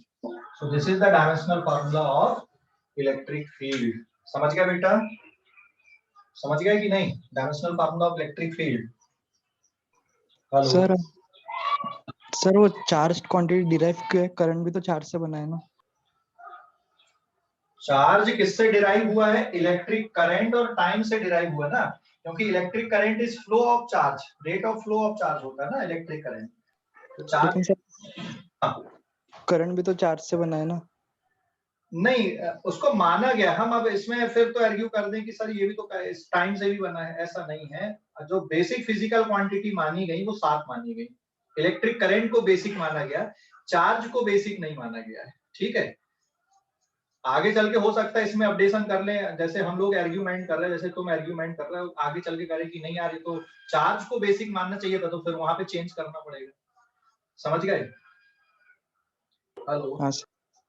So this is the dimensional formula of electric field. समझ गया बेटा? समझ गया कि नहीं? Dimensional formula of electric field. Sir sir वो चार्ज क्वांटिटी डिराइव किया, करंट भी तो चार्ज से बना है ना? चार्ज किससे डिराइव हुआ है? इलेक्ट्रिक करंट और टाइम से डिराइव हुआ ना, क्योंकि electric current is flow of charge, rate of flow of charge होता है ना इलेक्ट्रिक करंट। तो चार्ज करंट भी तो चार्ज से बना है ना? नहीं, उसको माना गया। हम अब इसमें फिर तो आर्ग्यू कर दें कि सर ये भी तो टाइम से भी बना है, ऐसा नहीं है। जो बेसिक फिजिकल क्वांटिटी मानी गई वो 7 मानी गई। इलेक्ट्रिक करंट को बेसिक माना गया, चार्ज को बेसिक नहीं माना गया है। ठीक है, आगे चल के हो सकता है इसमें अपडेशन कर लें, जैसे हम लोग आर्ग्यूमेंट कर रहे हैं, जैसे तुम आर्ग्यूमेंट कर रहे हो, आगे चल के करें कि नहीं यार ये तो चार्ज को बेसिक मानना चाहिए था, तो फिर वहां पे चेंज करना पड़ेगा। समझ गए? हेलो?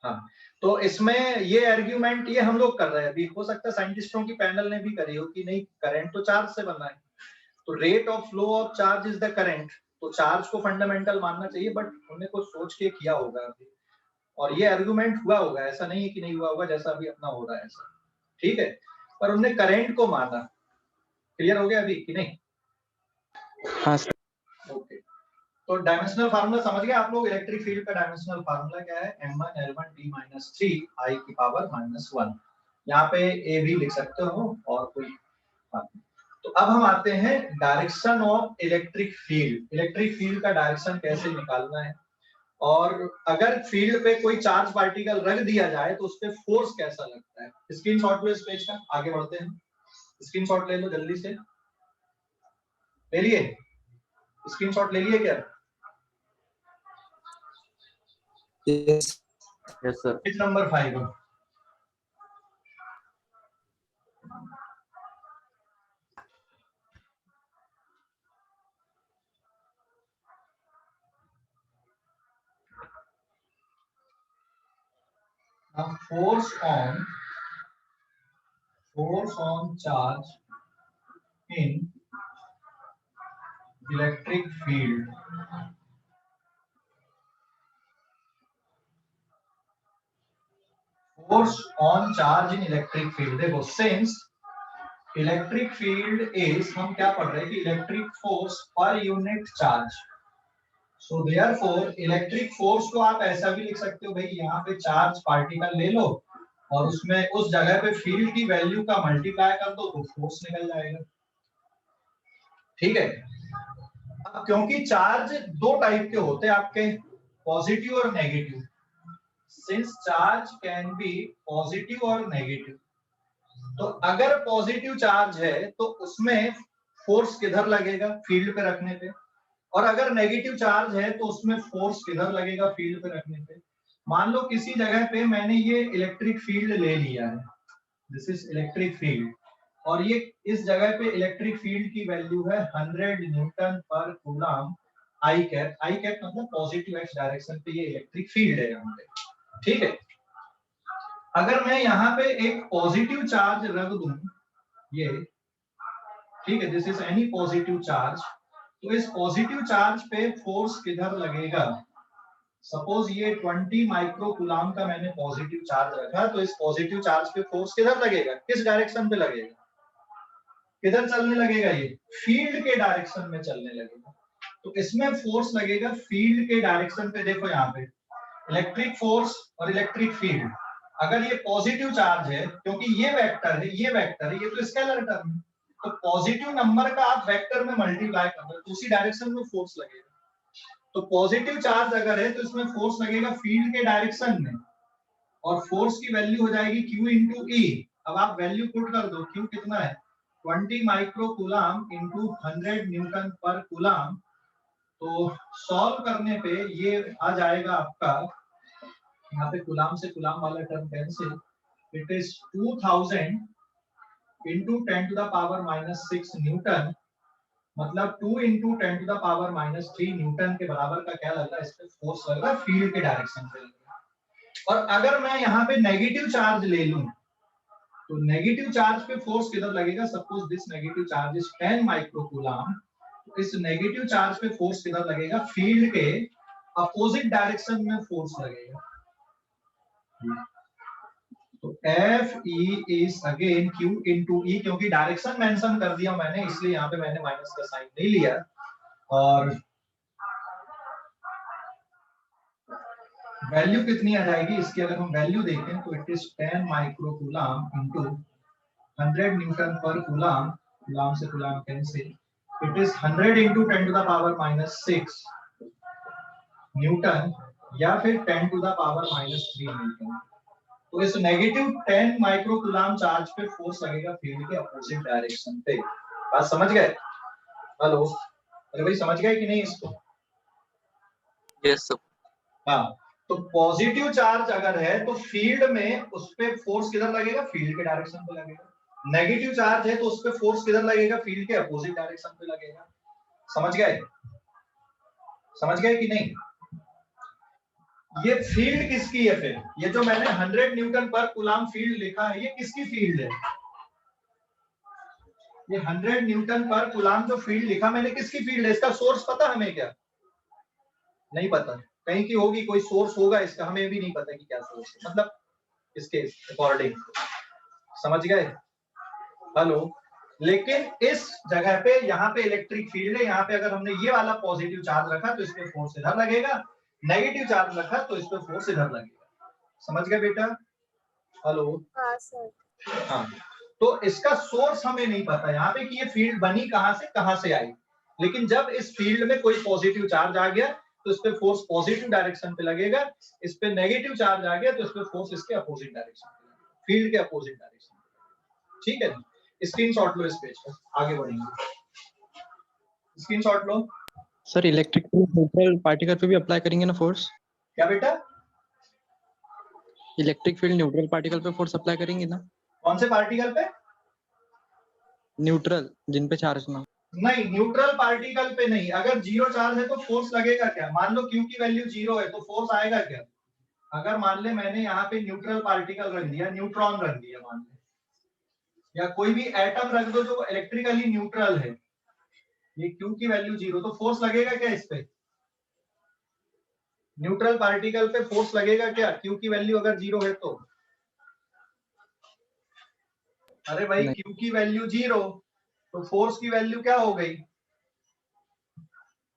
हाँ, तो इसमें ये आर्ग्यूमेंट ये हम लोग कर रहे हैं अभी। हो सकता है साइंटिस्टों की पैनल ने भी करी हो कि नहीं करंट तो चार्ज से बना है, तो rate of flow of charge is the current, तो चार्ज को फंडामेंटल मानना चाहिए। बट उन्हें कुछ सोच के किया होगा अभी, और ये आर्गुमेंट हुआ होगा, ऐसा नहीं है कि नहीं हुआ होगा जैसा अभी अपना हो रहा है ऐसा। ठीक है, पर उन्होंने करंट को माना। क्लियर हो गया अभी कि नहीं? हाँ सर। ओके, तो डायमेंशनल फार्मूला समझ गए आप लोग? इलेक्ट्रिक फील्ड का डायमेंशनल फार्मूला क्या है? m1 l1 t minus 3 I की पावर -1। यहाँ पे a भी लिख सकते हो और कोई बात नहीं। तो अब हम आते हैं direction of electric field. Electric field का डायरेक्शन कैसे निकालना है, और अगर फील्ड पे कोई चार्ज पार्टिकल रख दिया जाए तो उस पे फोर्स कैसा लगता है। स्क्रीनशॉट लो इस पेज का, आगे बढ़ते हैं। स्क्रीनशॉट ले लो जल्दी से। ले लिए? स्क्रीनशॉट ले लिए क्या? Yes sir. Page number 5। Now force on charge in electric field. Force on charge in electric field। देखो, since electric field is, हम क्या पढ़ रहे हैं कि electric force per unit charge, so therefore electric force को आप ऐसा भी लिख सकते हो भाई, यहाँ पे चार्ज पार्टिकल ले लो और उसमें उस जगह पे फील्ड की वैल्यू का मल्टीप्लाई कर दो तो फोर्स निकल जाएगा। ठीक है, अब क्योंकि चार्ज दो टाइप के होते हैं आपके, पॉजिटिव और negative. Since charge can be positive और नेगेटिव, तो अगर पॉजिटिव चार्ज है तो उसमें फोर्स किधर लगेगा? फील्ड पे रखने पे। और अगर नेगेटिव चार्ज है तो उसमें फोर्स किधर लगेगा? फील्ड पे रखने पे। मान लो किसी जगह पे मैंने ये इलेक्ट्रिक फील्ड ले लिया है, दिस इज इलेक्ट्रिक फील्ड, और ये इस जगह पे इलेक्ट्रिक फील्ड की वैल्यू है 100 newton per coulomb i cap. I cap मतलब पॉजिटिव एक्स डायरेक्शन पे ये इलेक्ट्रिक फील्ड है यहाँ पे। ठीक है, अगर मैं यहाँ पे एक पॉजिटिव चार्ज रख दूं ये, ठीक है, this is any positive charge, तो इस पॉजिटिव चार्ज पे फोर्स किधर लगेगा? सपोज ये 20 माइक्रो कूलम का मैंने पॉजिटिव चार्ज रखा, तो इस पॉजिटिव चार्ज पे फोर्स किधर लगेगा? किस डायरेक्शन पे लगेगा? किधर चलने लगेगा? ये फील्ड के डायरेक्शन में चलने लगेगा। तो इसमें फोर्स लगेगा फील्ड के डायरेक्शन पे। देखो यहाँ पे इलेक्ट्रिक फोर्स और इलेक्ट्रिक फील्ड, अगर ये पॉजिटिव चार्ज है, क्योंकि ये वेक्टर है, ये वेक्टर है, ये तो स्केलर टर्म है, तो पॉजिटिव नंबर का आप वेक्टर में मल्टीप्लाई कर दो तो उसी डायरेक्शन में फोर्स लगेगा। तो पॉजिटिव चार्ज अगर है तो इसमें फोर्स लगेगा फील्ड के डायरेक्शन में, और फोर्स की वैल्यू हो जाएगी Q इंटू E। अब आप वैल्यू पुट कर दो, Q कितना है? 20 micro coulomb into 100 newton per coulomb. तो सॉल्व करने पे ये आ जाएगा आपका, यहाँ पे कूलम से कूलम वाला term cancel, it is 2000 into 10 to the power -6 newton, मतलब 2 into 10 to the power -3 newton के बराबर का क्या लग रहा है? इस पे फोर्स लग रहा है फील्ड के डायरेक्शन पे लग रहा है। और अगर मैं यहाँ पे नेगेटिव चार्ज ले लूं, तो नेगेटिव चार्ज पे फोर्स किधर लगेगा? Suppose this negative charge is 10 microcoulomb, तो इस नेगेटिव चार्ज पे फोर्स किधर लगेगा? फील्ड के अपोजिट डायरेक्शन में फोर्स लगेगा। तो F E is again Q into E, क्योंकि डायरेक्शन मेंशन कर दिया मैंने इसलिए यहाँ पे मैंने माइनस का साइन नहीं लिया। और वैल्यू कितनी आ जाएगी इसकी? अगर हम वैल्यू देखें तो it is 10 microcoulomb into 100 newton per coulomb, coulomb से coulomb cancel, it is 100 into 10 to the power -6 newton या फिर 10 टू द पावर -3 न्यूटन। तो इस नेगेटिव 10 माइक्रोकूलम चार्ज पे फोर्स लगेगा फील्ड के अपोजिट डायरेक्शन पे। बात समझ गए? हेलो, अरे भाई समझ गए कि नहीं इसको? Yes sir. हाँ, तो पॉजिटिव चार्ज अगर है तो फील्ड में उस पे फोर्स किधर लगेगा? फील्ड के डायरेक्शन पे लगेगा। नेगेटिव चार्ज है तो उस पे फोर्स किधर लगेगा? फील्ड के अपोजिट डायरेक्शन पे लगेगा। समझ गए? समझ गए कि नहीं? ये फील्ड किसकी है फिर? ये जो मैंने 100 न्यूटन पर कूलम फील्ड लिखा है, ये किसकी फील्ड है? ये 100 न्यूटन पर कूलम जो फील्ड लिखा मैंने, किसकी फील्ड है? इसका सोर्स पता हमें क्या? नहीं पता। कहीं की होगी, कोई सोर्स होगा इसका, हमें भी नहीं पता कि क्या सोर्स है, मतलब इसके अकॉर्डिंग। समझ गए? हेलो, लेकिन इस जगह पे यहाँ पे इलेक्ट्रिक फील्ड है, यहाँ पे अगर हमने ये वाला पॉजिटिव चार्ज रखा तो इस पे फोर्स इधर लगेगा, नेगेटिव चार्ज रखा तो इस पे फोर्स इधर लगेगा। समझ गए बेटा? हेलो। हाँ सर। हाँ, तो इसका सोर्स हमें नहीं पता यहाँ पे कि ये फील्ड बनी कहाँ से आई, लेकिन जब इस फील्ड में कोई पॉजिटिव चार्ज आ गया तो इस पे फोर्स पॉजिटिव डायरेक्शन पे लगेगा, इस पे नेगेटिव चार्ज आ गया तो इस पे फोर्स इसके अपोजिट डायरेक्शन पे लगेगा, फील्ड के अपोजिट डायरेक्शन। ठीक है, स्क्रीनशॉट लो इस पेज का, आगे बढ़ेंगे। स्क्रीनशॉट लो। सर इलेक्ट्रिक न्यूट्रल पार्टिकल पे भी अप्लाई करेंगे ना फोर्स? क्या बेटा? इलेक्ट्रिक फील्ड न्यूट्रल पार्टिकल पे फोर्स अप्लाई करेंगे ना? कौन से पार्टिकल पे? न्यूट्रल, जिन पे चार्ज ना। नहीं, न्यूट्रल पार्टिकल पे नहीं। अगर जीरो चार्ज है तो फोर्स लगेगा क्या? मान लो क्यू की वैल्यू 0 है तो फोर्स आएगा क्या? अगर मान ले मैंने यहाँ पे न्यूट्रल पार्टिकल रख दिया, न्यूट्रॉन रख दिया मान ले, या कोई भी एटम रख दो जो इलेक्ट्रिकली न्यूट्रल है, ये क्यू की वैल्यू 0, तो फोर्स लगेगा क्या इस पे? न्यूट्रल पार्टिकल पे फोर्स लगेगा क्या क्यू की वैल्यू अगर 0 है तो? अरे भाई क्यू की वैल्यू 0 तो फोर्स की वैल्यू क्या हो गई?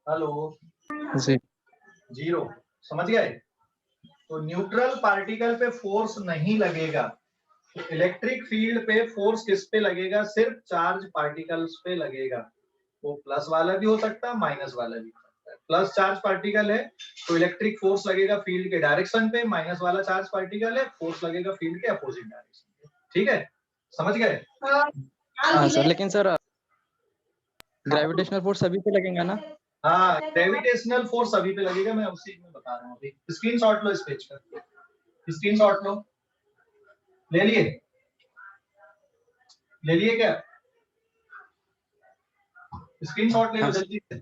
हेलो, 0। समझ गए? तो न्यूट्रल पार्टिकल पे फोर्स नहीं लगेगा। तो इलेक्ट्रिक फील्ड पे फोर्स किस पे लगेगा? सिर्फ चार्ज पार्टिकल्स पे लगेगा। वो प्लस वाला भी हो सकता है, माइनस वाला भी हो सकता है। प्लस चार्ज पार्टिकल है तो इलेक्ट्रिक फोर्स लगेगा फील्ड के डायरेक्शन पे, माइनस वाला चार्ज पार्टिकल है फोर्स लगेगा फील्ड के अपोजिट डायरेक्शन पे। ठीक है, समझ गए? हाँ सर, लेकिन सर ग्रेविटेशनल फोर्स सभी पे लगेगा ना? हाँ, ग्रेविटेशनल फोर्स सभी पे लगेगा, मैं उसी में बता रहा हूँ अभी। स्क्रीनशॉट लो इस पेज का, स्क्रीनशॉट लो। ले लिए? ले लिए क्या? स्क्रीनशॉट ले लो जल्दी से।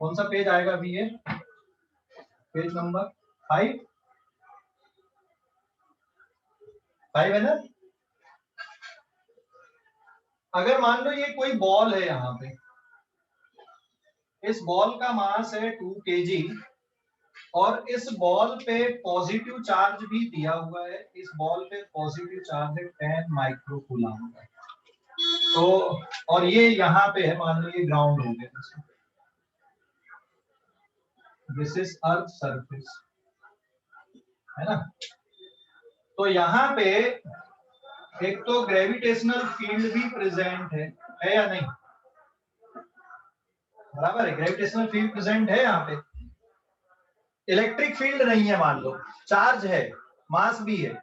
कौन सा पेज आएगा अभी? ये पेज नंबर 5 है ना? अगर मान लो ये कोई बॉल है, यहाँ पे इस बॉल का मास है 2 kg और इस बॉल पे पॉजिटिव चार्ज भी दिया हुआ है। इस बॉल पे पॉजिटिव चार्ज है 10 माइक्रोकूलम का। तो और ये यहाँ पे है, मान लो ये ग्राउंड हो गया, दिस इज अर्थ सरफेस, है ना? तो यहाँ पे एक तो ग्रेविटेशनल फील्ड भी प्रेजेंट है या नहीं? बराबर है, ग्रेविटेशनल फील्ड प्रेजेंट है यहाँ पे। इलेक्ट्रिक फील्ड नहीं है, मान लो चार्ज है, मास भी है,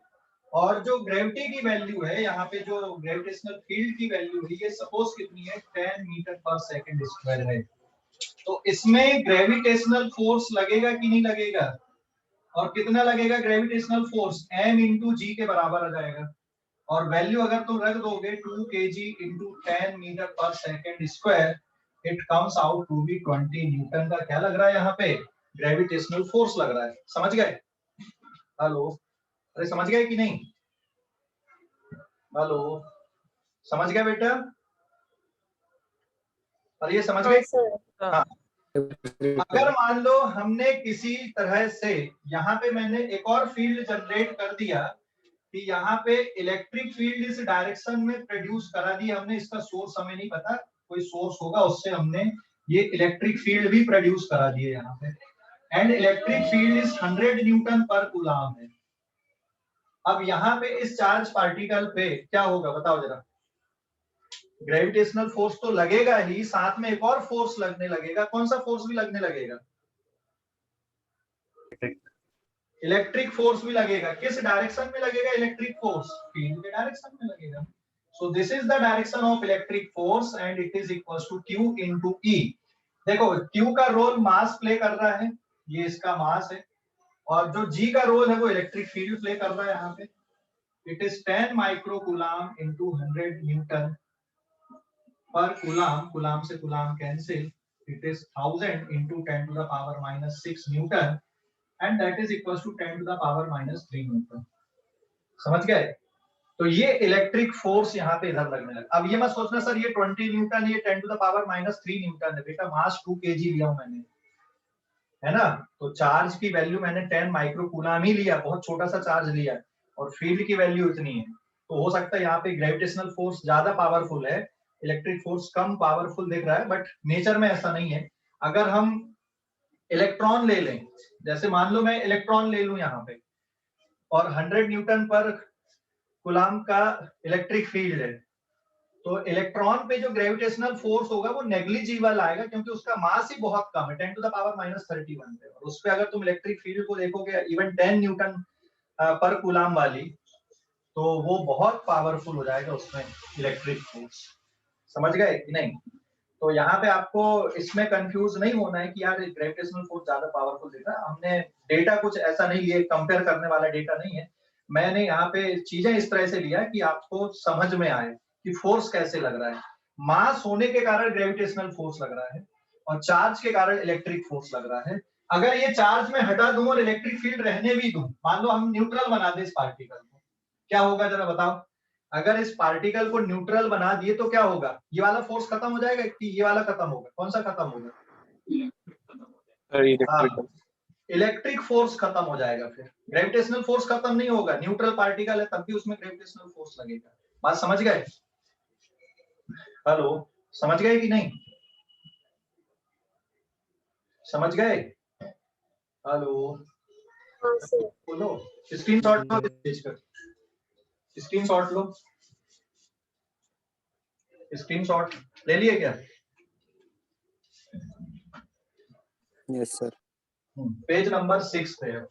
और जो ग्रेविटी की वैल्यू है यहाँ पे, जो ग्रेविटेशनल फील्ड की वैल्यू है, ये सपोज कितनी है? 10 मीटर पर सेकंड स्क्वायर है। तो इसमें ग्रेविटेशनल फोर्स लगेगा कि नहीं लगेगा? और कितना लगेगा ग्रेविटेशनल फोर्स? m इंटू जी के बराबर आ जाएगा। और वैल्यू अगर तुम रख दोगे 2 kg into 10 metre per second square, it comes out to be 20 newton का क्या लग रहा है यहाँ पे, ग्रेविटेशनल फोर्स लग रहा है। समझ गए? हेलो, अरे समझ गए कि नहीं? हेलो, समझ गए बेटा? अरे ये समझ गए? हाँ। अगर मान लो हमने किसी तरह से यहाँ पे मैंने एक और फील्ड जनरेट कर दिया कि यहाँ पे इलेक्ट्रिक फील्ड इस डायरेक्शन में प्रोड्यूस करा दी हमने, इसका सोर्स हमें नहीं पता, कोई सोर्स होगा उससे हमने ये इलेक्ट्रिक फील्ड भी प्रोड्यूस करा दिए यहाँ पे, and electric field is 100 newton per coulomb है। अब यहाँ पे इस चार्ज पार्टिकल पे क्या होगा बताओ जरा? ग्रेविटेशनल फोर्स तो लगेगा ही, साथ में एक और फोर्स लगने लगेगा। कौन सा फोर्स भी लगने लगेगा? इलेक्ट्रिक फोर्स भी लगेगा। किस डायरेक्शन में लगेगा इलेक्ट्रिक फोर्स? फील्ड के डायरेक्शन में लगेगा। So this is the direction of electric force and it is equal to Q into E। देखो Q का रोल मास प्ले कर रहा है, ये इसका मास है, और जो G का रोल है वो इलेक्ट्रिक फील्ड प्ले कर रहा है यहाँ पे। It is 10 micro coulomb into 100 newton per coulomb, coulomb से coulomb cancel, it is 1000 into 10 to the power minus 6 Newton and that is equals to 10 to the power minus 3 Newton. समझ गए? तो ये इलेक्ट्रिक फोर्स यहाँ पे इधर लगने लगा। अब ये मत सोचना सर ये 20 न्यूटन, ये 10 to the power minus 3 Newton है। बेटा मास 2 kg लिया हूं मैंने, है ना? तो चार्ज की वैल्यू मैंने 10 माइक्रो कूलम ही लिया, बहुत छोटा सा चार्ज लिया, और फील्ड की वैल्यू इतनी है। तो हो सकता है यहाँ पे ग्रेविटेशनल फोर्स ज्यादा पावरफुल है, इलेक्ट्रिक फोर्स कम पावरफुल दिख रहा है, बट नेचर में ऐसा नहीं है। अगर हम इलेक्ट्रॉन ले लें, जैसे मान लो मैं इलेक्ट्रॉन ले लूं यहाँ पे, और 100 न्यूटन पर कूलम का इलेक्ट्रिक फील्ड है, तो इलेक्ट्रॉन पे जो ग्रेविटेशनल फोर्स होगा वो नेग्लिजिबल आएगा, क्योंकि उसका मास ही बहुत कम है, 10 to the power minus 31 है। और उस पे अगर तुम इलेक्ट्रिक फील्ड को देखोगे इवन 10 न्यूटन पर कूलम वाली, तो वो बहुत पावरफुल हो जाएगा उसमें इलेक्ट्रिक फोर्स। समझ गए कि नहीं? तो यहाँ पे आपको इसमें कंफ्यूज नहीं होना है कि यार ग्रेविटेशनल फोर्स ज्यादा पावरफुल दिख रहा है। हमने डेटा कुछ ऐसा नहीं लिया, कंपेयर करने वाला डेटा नहीं है। मैंने यहाँ पे चीजें इस तरह से लिया कि आपको समझ में आए कि फोर्स कैसे लग रहा है। मास होने के कारण ग्रेविटेशनल फोर्स लग रहा है, और चार्ज के कारण इलेक्ट्रिक फोर्स लग रहा है। अगर ये चार्ज में हटा दूं और इलेक्ट्रिक फील्ड रहने भी दूं, मान लो हम न्यूट्रल बना दे इस पार्टिकल को, क्या होगा जरा बताओ? अगर इस पार्टिकल को न्यूट्रल बना दिए तो क्या होगा? ये वाला फोर्स खत्म हो जाएगा कि ये वाला खत्म होगा? कौन सा खत्म होगा? इलेक्ट्रिक फोर्स खत्म हो जाएगा। फिर ग्रेविटेशनल फोर्स खत्म नहीं होगा, न्यूट्रल पार्टिकल है तब भी उसमें ग्रेविटेशनल फोर्स लगेगा। बात समझ गए? हेलो, समझ गए कि नहीं? समझ गए? हेलो बोलो, स्क्रीनशॉट लो, स्क्रीनशॉट लो, स्क्रीनशॉट ले लिए क्या? Yes sir. पेज नंबर 6 पे है।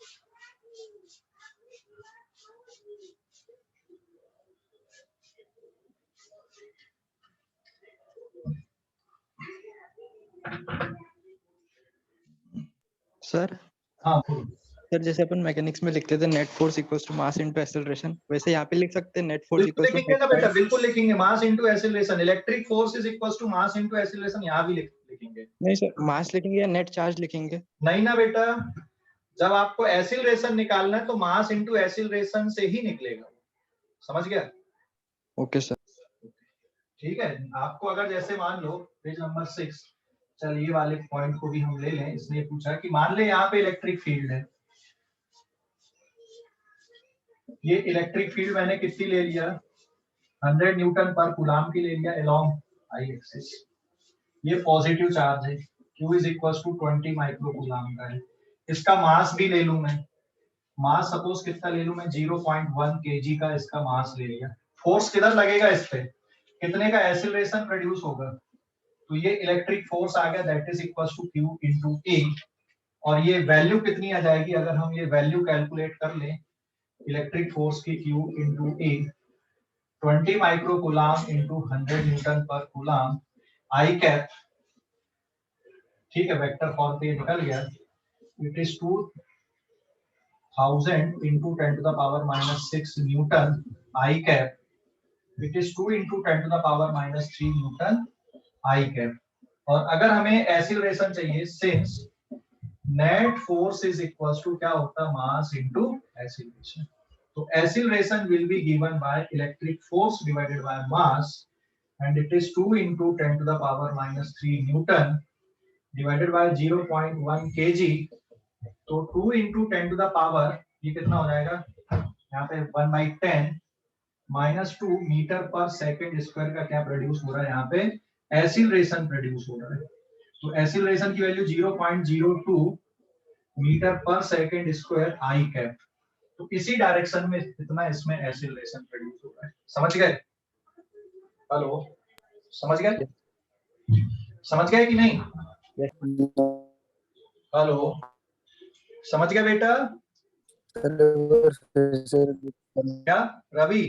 सर हाँ सर, जैसे अपन मैकेनिक्स में लिखते थे net force equals to mass into acceleration, वैसे यहाँ पे लिख सकते हैं नेट फोर्स बिल्कुल इक्वल्स टू लिखेंगे ना बेटा, बिल्कुल लिखेंगे। Mass into acceleration, electric force is equals to mass into acceleration, यहाँ भी लिखेंगे। नहीं सर, मास लिखेंगे या नेट चार्ज लिखेंगे? नहीं ना बेटा, जब आपको एक्सीलरेशन निकालना है तो मास इनटू एक्सीलरेशन से ही निकलेगा। समझ गया? Okay sir. ठीक है। आपको अगर जैसे मान लो पेज नंबर 6, चल ये वाले पॉइंट को भी हम ले लें। इसने पूछा कि मान ले यहाँ पे इलेक्ट्रिक फील्ड है, ये इलेक्ट्रिक फील्ड मैंने कितनी ले लिया? 100 न्यूटन पर कूलम की ले लिया अलोंग आई एक्सिस। ये पॉजिटिव चार्ज है, Q is equals to 20 micro coulomb का है। इसका मास भी ले लूं मैं, मास सपोज कितना ले लूं मैं? 0.1 kg का इसका मास ले लिया। फोर्स किधर लगेगा इस पे? कितने का एक्सीलरेशन प्रोड्यूस होगा? तो ये इलेक्ट्रिक फोर्स आ गया, that is equals to Q into E। और ये वैल्यू कितनी आ जाएगी अगर हम ये वैल्यू कैलकुलेट कर लें इलेक्ट्रिक फोर्स की? Q into E 20 micro coulomb into 100 newton per coulomb i cap. ठीक है, वेक्टर फॉर्म पे निकल गया। It is 2000 into 10 to the power minus 6 newton i cap. It is 2 into 10 to the power minus 3 newton i cap. और अगर हमें acceleration चाहिए, since net force is equal to क्या होता है, मास इनटू एक्सीलरेशन, तो acceleration will be given by electric force divided by mass and it is 2 into 10 to the power minus 3 Newton divided by 0.1 kg, तो 2 into 10 to the power ये कितना हो जाएगा यहाँ पे 1/10 -2 मीटर पर सेकंड स्क्वायर का क्या प्रोड्यूस हो रहा है, यहाँ पे एक्सीलरेशन प्रोड्यूस हो रहा है। तो एक्सीलरेशन की value 0.02 metre per second square आई कैप, तो इसी डायरेक्शन में इतना इसमें एक्सीलरेशन प्रोड्यूस हो रहा है। समझ गए? हेलो, समझ गए? समझ गए कि नहीं? हेलो, समझ गए बेटा? क्या रवि?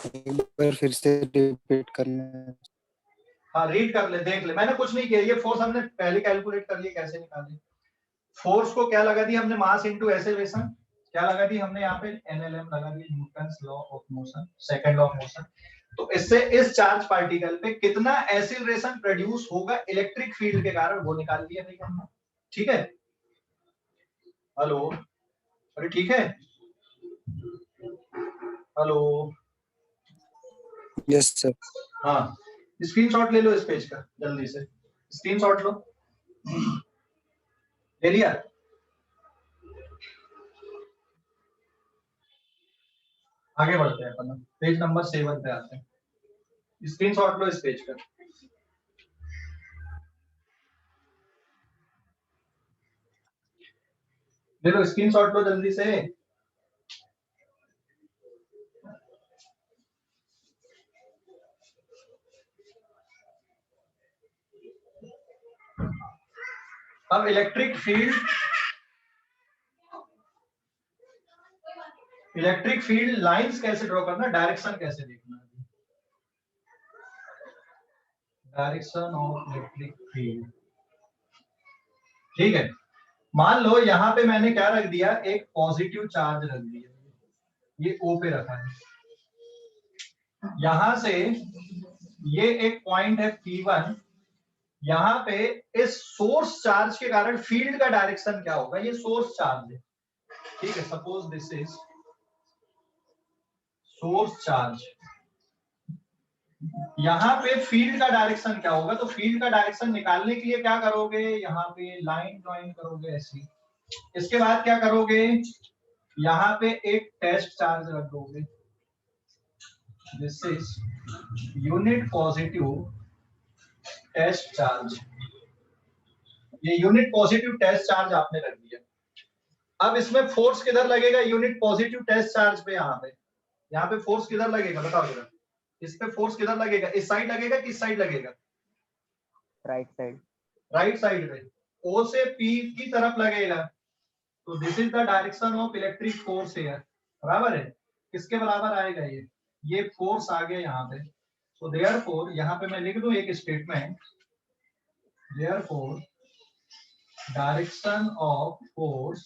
एक बार फिर से रिपीट करना। हाँ, रीड कर ले, देख ले, मैंने कुछ नहीं किया, ये फोर्स हमने पहले कैलकुलेट कर लिया, कैसे निकाले। फोर्स को क्या लगा दी हमने, मास इनटू एक्सेलरेशन, क्या लगा दी हमने यहाँ पे, एनएलएम लगा दी, Newton's law of motion, second law of motion. तो इससे इस चार्ज पार्टिकल पे कितना एक्सीलरेशन प्रोड्यूस होगा इलेक्ट्रिक फील्ड के कारण, वो निकाल दिया हमने। ठीक है? हेलो, अरे ठीक है? Hello, yes sir. हाँ, स्क्रीनशॉट ले लो इस पेज का, जल्दी से स्क्रीनशॉट लो। ले लिया? आगे बढ़ते हैं अपन, पेज नंबर 7 पे आते हैं। स्क्रीनशॉट लो इस पेज का। ले लो, स्क्रीनशॉट लो जल्दी से। अब इलेक्ट्रिक फील्ड लाइंस कैसे ड्रॉ करना, डायरेक्शन कैसे देखना, डायरेक्शन ऑफ इलेक्ट्रिक फील्ड। ठीक है, मान लो यहाँ पे मैंने क्या रख दिया, एक पॉजिटिव चार्ज रख दिया, ये O पे रखा है, यहां से ये एक पॉइंट है P1, यहाँ पे इस सोर्स चार्ज के कारण फील्ड का डायरेक्शन क्या होगा, ये सोर्स चार्ज है। ठीक है, suppose this is source charge, यहाँ पे फील्ड का डायरेक्शन क्या होगा, तो फील्ड का डायरेक्शन निकालने के लिए क्या करोगे, यहाँ पे लाइन ड्राइंग करोगे ऐसी, इसके बाद क्या करोगे, यहाँ पे एक टेस्ट चार्ज रख दोगे, this is unit positive test charge, ये यूनिट पॉजिटिव टेस्ट चार्ज आपने रख दिया। अब इसमें फोर्स किधर लगेगा, यूनिट पॉजिटिव टेस्ट चार्ज पे, यहाँ पे फोर्स किधर लगेगा बताओ जरा, इस पे फोर्स किधर लगेगा, इस साइड लगेगा कि इस साइड लगेगा, राइट साइड, राइट साइड में, O से P की तरफ लगेगा, तो this is the direction of electric force here, बराबर है, किसके बराबर आएगा ये फोर्स आ गया यहाँ पे, तो देयरफॉर यहाँ पे मैं लिख दूं एक statement, therefore direction of force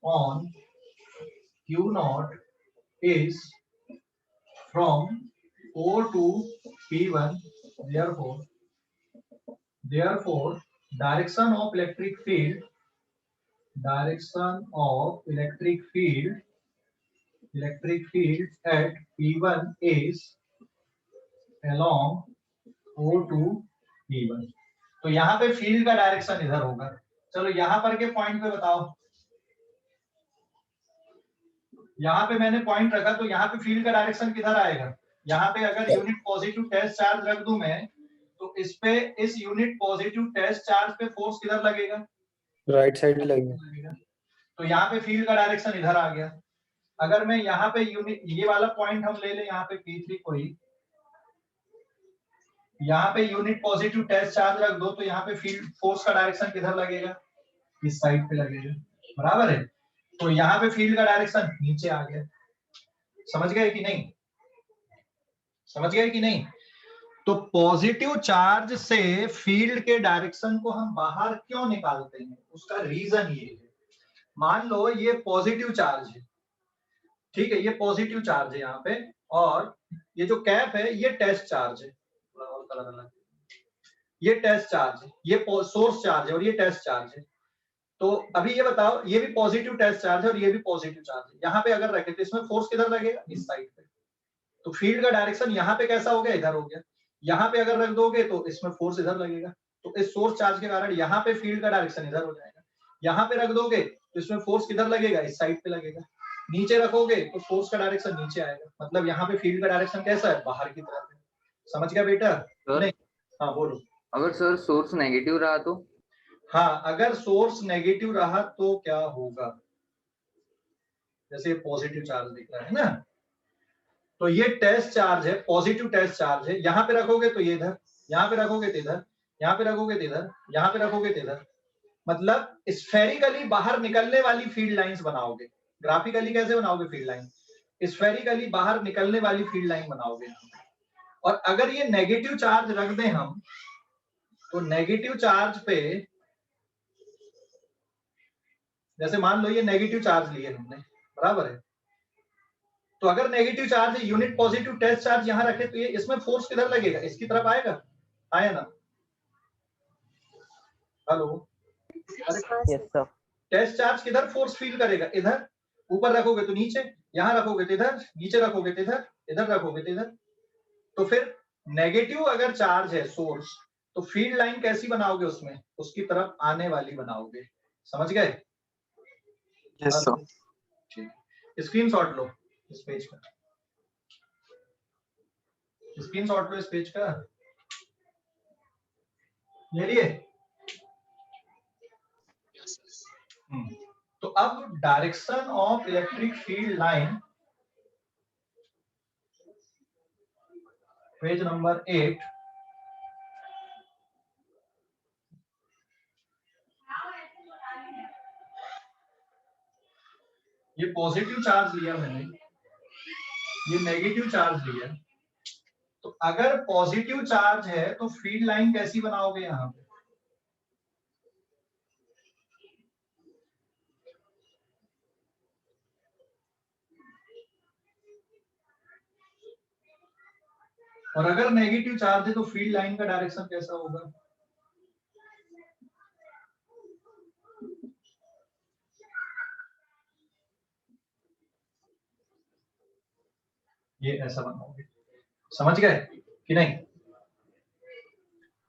on Q0 is from O to P1, therefore direction of electric field at P1 is along O to P1, तो यहाँ पे फील्ड का डायरेक्शन इधर होगा। चलो यहाँ पर के पॉइंट पे बताओ, यहाँ पे मैंने पॉइंट रखा, तो यहाँ पे फील्ड का डायरेक्शन किधर आएगा, यहाँ पे अगर यूनिट पॉजिटिव टेस्ट चार्ज रख दूं मैं, तो इस पे, इस यूनिट पॉजिटिव टेस्ट चार्ज पे फोर्स किधर लगेगा, राइट साइड लगेगा, तो यहाँ पे फील्ड का डायरेक्शन इधर आ गया। अगर मैं यहाँ पे यूनिट, ये वाला पॉइंट हम ले लें यहाँ पे P3 को ही, यहाँ पे यूनिट पॉजिटिव टेस्ट चार्ज रख दो, तो यहाँ पे फील्ड फोर्स का डायरेक्शन किधर लगेगा, इस साइड पे लगेगा, बराबर है, तो यहाँ पे फील्ड का डायरेक्शन नीचे आ गया। समझ गए कि नहीं, समझ गए कि नहीं? तो पॉजिटिव चार्ज से फील्ड के डायरेक्शन को हम बाहर क्यों निकालते हैं, उसका रीजन ये है, मान लो ये पॉजिटिव चार्ज है, ठीक है, ये पॉजिटिव चार्ज है यहाँ पे, और ये जो कैप है ये टेस्ट चार्ज है, थोड़ा और कलर अलग। ये टेस्ट चार्ज है, ये सोर्स चार्ज है और ये टेस्ट चार्ज है। तो अभी ये बताओ, ये भी पॉजिटिव टेस्ट चार्ज है और ये भी पॉजिटिव चार्ज है। यहाँ पे अगर रखे तो इसमें फोर्स किधर लगेगा? इस साइड पे। तो फील्ड का डायरेक्शन यहाँ पे कैसा हो गया? इधर हो गया। यहाँ पे अगर रख दोगे तो इसमें फोर्स इधर लगेगा, तो इस सोर्स चार्ज के कारण यहाँ पे फील्ड का डायरेक्शन इधर हो जाएगा। यहाँ पे रख दोगे तो इसमें फोर्स किधर लगेगा? इस साइड पे लगेगा। नीचे रखोगे तो फोर्स का डायरेक्शन नीचे आएगा, मतलब यहाँ पे फील्ड का डायरेक्शन कैसा है? बाहर की तरफ है। समझ गया बेटा? नहीं? हाँ बोलो। अगर सर सोर्स नेगेटिव रहा तो? हाँ, अगर सोर्स नेगेटिव रहा तो क्या होगा? जैसे पॉजिटिव चार्ज दिख रहा है ना, तो ये टेस्ट चार्ज है, पॉजिटिव टेस्ट चार्ज है। यहाँ पे रखोगे तो ये इधर, यहाँ पे रखोगे तो इधर, यहाँ पे रखोगे तो इधर, यहाँ पे रखोगे तो इधर, मतलब स्फेरिकली बाहर निकलने वाली फील्ड लाइंस बनाओगे। ग्राफिकली कैसे बनाओगे फील्ड लाइन? स्फेरिकली बाहर निकलने वाली फील्ड लाइन बनाओगे। और अगर ये नेगेटिव चार्ज रख दें हम, तो नेगेटिव चार्ज पे, जैसे मान लो ये नेगेटिव चार्ज लिए हमने, बराबर है, तो अगर नेगेटिव चार्ज है, यूनिट पॉजिटिव टेस्ट चार्ज यहां रखे तो ये इसमें फोर्स किधर लगेगा? इसकी तरफ आएगा? आया ना? हेलो? टेस्ट चार्ज किधर फोर्स फील करेगा? इधर। ऊपर रखोगे तो नीचे, यहां रखोगे तो इधर, नीचे रखोगे तो इधर, इधर रखोगे तो इधर। तो फिर नेगेटिव अगर चार्ज है सोर्स, तो फील्ड लाइन कैसी बनाओगे? उसमें उसकी तरफ आने वाली बनाओगे। समझ गए? Yes sir. ठीक, स्क्रीनशॉट लो इस पेज का, स्क्रीनशॉट लो इस पेज का। ले लिए? तो अब direction of electric field line, page number 8। ये पॉजिटिव चार्ज लिया मैंने, ये नेगेटिव चार्ज लिया। तो अगर पॉजिटिव चार्ज है तो फील्ड लाइन कैसी बनाओगे? यहां पे और अगर नेगेटिव चार्ज है तो फील्ड लाइन का डायरेक्शन कैसा होगा? ये ऐसा बनाओगे। समझ गए कि नहीं?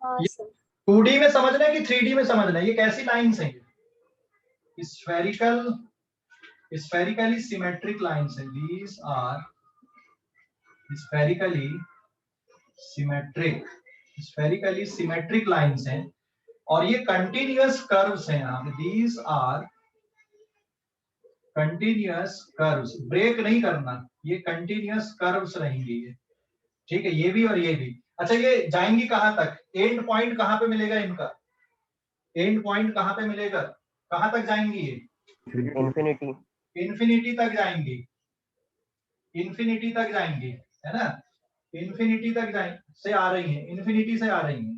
हाँ ये सर। 2D में समझना है कि 3D में समझना है? ये कैसी लाइंस हैं? ये स्फेरिकली सिमेट्रिक लाइंस हैं। These are spherically symmetric lines हैं और ये कंटिन्यूअस कर्व्स हैं। यहाँ पे these are continuous curves, break नहीं करना, ये कंटिन्यूअस कर्व्स रहेंगे ये। ठीक है, ये भी और ये भी। अच्छा, ये जाएंगी कहां तक? एंड पॉइंट कहां पे मिलेगा इनका? एंड पॉइंट कहां पे मिलेगा? कहां तक जाएंगी ये? इंफिनिटी। इंफिनिटी तक जाएंगी, इंफिनिटी तक जाएंगी, है ना? इंफिनिटी तक से आ रही है, इंफिनिटी से आ रही है।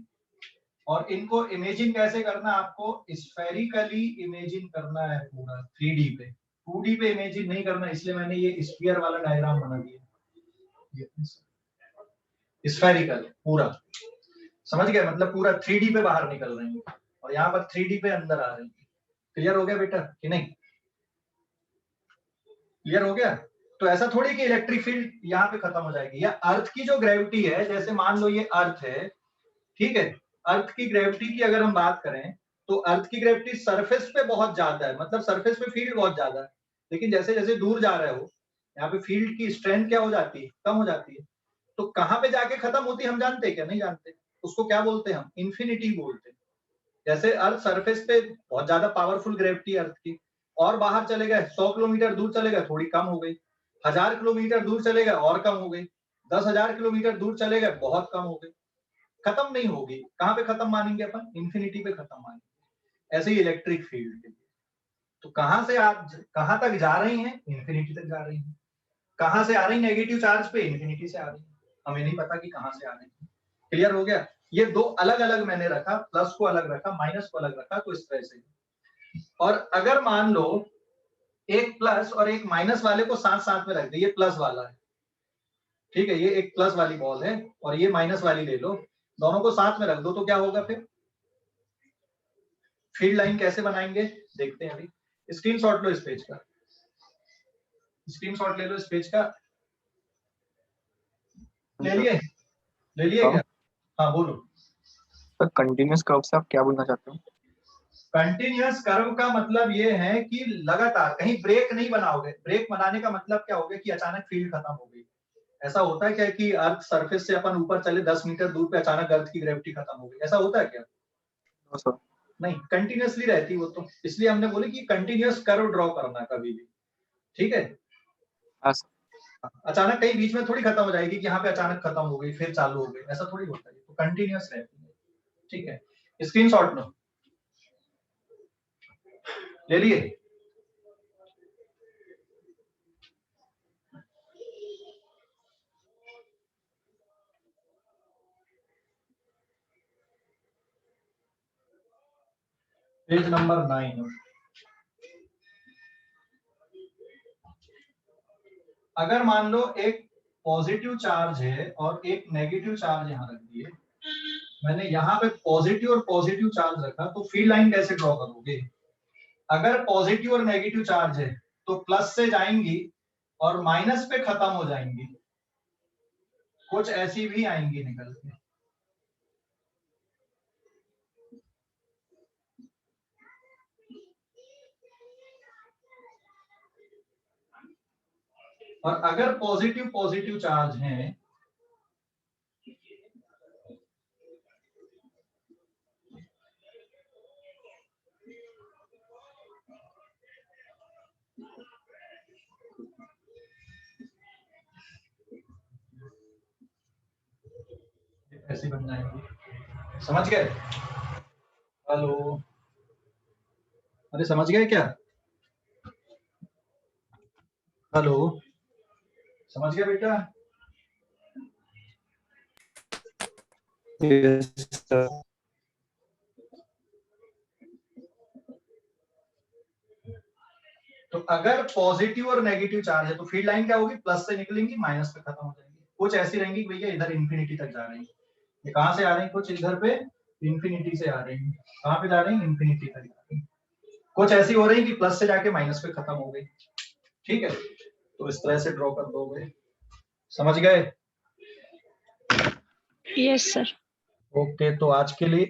और इनको इमेजिन कैसे करना? आपको स्फेरिकली इमेजिन करना है पूरा 3D पे, 2D पे इमेजिन नहीं करना, इसलिए मैंने ये स्फीयर वाला डायग्राम बना दिया। स्फेरिकल पूरा, समझ गए? मतलब पूरा 3D पे बाहर निकल रही है और यहाँ पर 3D पे अंदर आ रही है। क्लियर हो गया बेटा कि नहीं? क्लियर हो गया? तो ऐसा थोड़ी कि इलेक्ट्रिक फील्ड यहाँ पे खत्म हो जाएगी। या अर्थ की जो ग्रेविटी है, जैसे मान लो ये अर्थ है, ठीक है, अर्थ की ग्रेविटी की अगर हम बात करें तो अर्थ की ग्रेविटी सरफेस पे बहुत ज्यादा है, मतलब सरफेस पे फील्ड बहुत ज्यादा है। लेकिन जैसे जैसे दूर जा रहे हो, यहाँ पे फील्ड की स्ट्रेंथ क्या हो जाती है? कम हो जाती है। तो कहाँ पे जाके खत्म होती है हम जानते हैं क्या? नहीं जानते। उसको क्या बोलते हैं हम? इन्फिनिटी बोलते हैं। जैसे अर्थ सरफेस पे बहुत ज्यादा पावरफुल ग्रेविटी अर्थ की, और बाहर चले गए 100 किलोमीटर दूर चले गए, थोड़ी कम हो गई। 1000 किलोमीटर दूर चले गए और कम हो गई। 10,000 किलोमीटर दूर चले गए, बहुत कम हो गई। खत्म नहीं होगी। कहाँ पे खत्म मानेंगे अपन? इन्फिनिटी पे खत्म मानेंगे। ऐसे ही इलेक्ट्रिक फील्ड के लिए, तो कहां से आप कहां तक जा रही हैं? इन्फिनिटी तक जा रही हैं। कहां से आ रही नेगेटिव चार्ज पे? इन्फिनिटी से आ रही है। हमें नहीं पता कि कहां से आ रही है। क्लियर हो गया? ये दो अलग अलग मैंने रखा, प्लस को अलग रखा, माइनस को अलग रखा, तो इस तरह से। और अगर मान लो एक प्लस और एक माइनस वाले को साथ साथ में रख दे, ये प्लस वाला है, ठीक है, ये एक प्लस वाली बॉल है और ये माइनस वाली ले लो, दोनों को साथ में रख दो तो क्या होगा फिर? फील्ड लाइन कैसे बनाएंगे देखते हैं अभी। स्क्रीनशॉट लो इस पेज का, स्क्रीनशॉट ले लो इस पेज का। ले लिए क्या? हाँ बोलो। सर कंटिन्यूअस कर्व से आप क्या बोलना चाहते हो? कंटिन्यूअस कर्व का मतलब ये है कि लगातार, कहीं ब्रेक नहीं बनाओगे। ब्रेक बनाने का मतलब क्या हो गया कि अचानक फील्ड खत्म हो गई। ऐसा होता है क्या कि अर्थ सरफेस से अपन ऊपर चले 10 मीटर दूर पे अचानक अर्थ की ग्रेविटी खत्म हो गई, ऐसा होता है क्या? सर नहीं, कंटिन्यूअसली रहती वो तो, इसलिए हमने बोले कि कंटिन्यूअस कर्व ड्रॉ करना कभी भी, ठीक है? हाँ सर। अचानक कहीं बीच में थोड़ी खत्म हो जाएगी कि यहाँ पे अचानक खत्म हो गई फिर चालू हो गई, ऐसा थोड़ी होता है, तो कंटिन्यूअस रहती है, ठीक है? स्क्रीनशॉट लो, ले लिए? Page number 9। अगर मान लो एक पॉजिटिव चार्ज है और एक नेगेटिव चार्ज यहाँ रख दिए, मैंने यहाँ पे पॉजिटिव और पॉजिटिव चार्ज रखा, तो फील्ड लाइन कैसे ड्रॉ करोगे? अगर पॉजिटिव और नेगेटिव चार्ज है तो प्लस से जाएंगी और माइनस पे खत्म हो जाएंगी, कुछ ऐसी भी आएंगी निकल के। और अगर पॉजिटिव पॉजिटिव चार्ज है ऐसे बन जाएंगे, समझ गए? हेलो, अरे समझ गए क्या? हेलो, समझ गया बेटा? Yes, sir. तो अगर पॉजिटिव और नेगेटिव चार्ज है तो फील्ड लाइन क्या होगी? प्लस से निकलेंगी, माइनस पे खत्म हो जाएंगी। कुछ ऐसी रहेंगी भैया इधर इंफिनिटी तक जा रही है, ये कहां से आ रही है? कुछ इधर पे इंफिनिटी से आ रही है। कहां पे जा रही है? इंफिनिटी तक जा रही है। कुछ ऐसी हो रही है कि प्लस से जाके माइनस पे खत्म हो गई, ठीक है? तो इस तरह से ड्रॉ कर दोगे, समझ गए? Yes sir. ओके, तो आज के लिए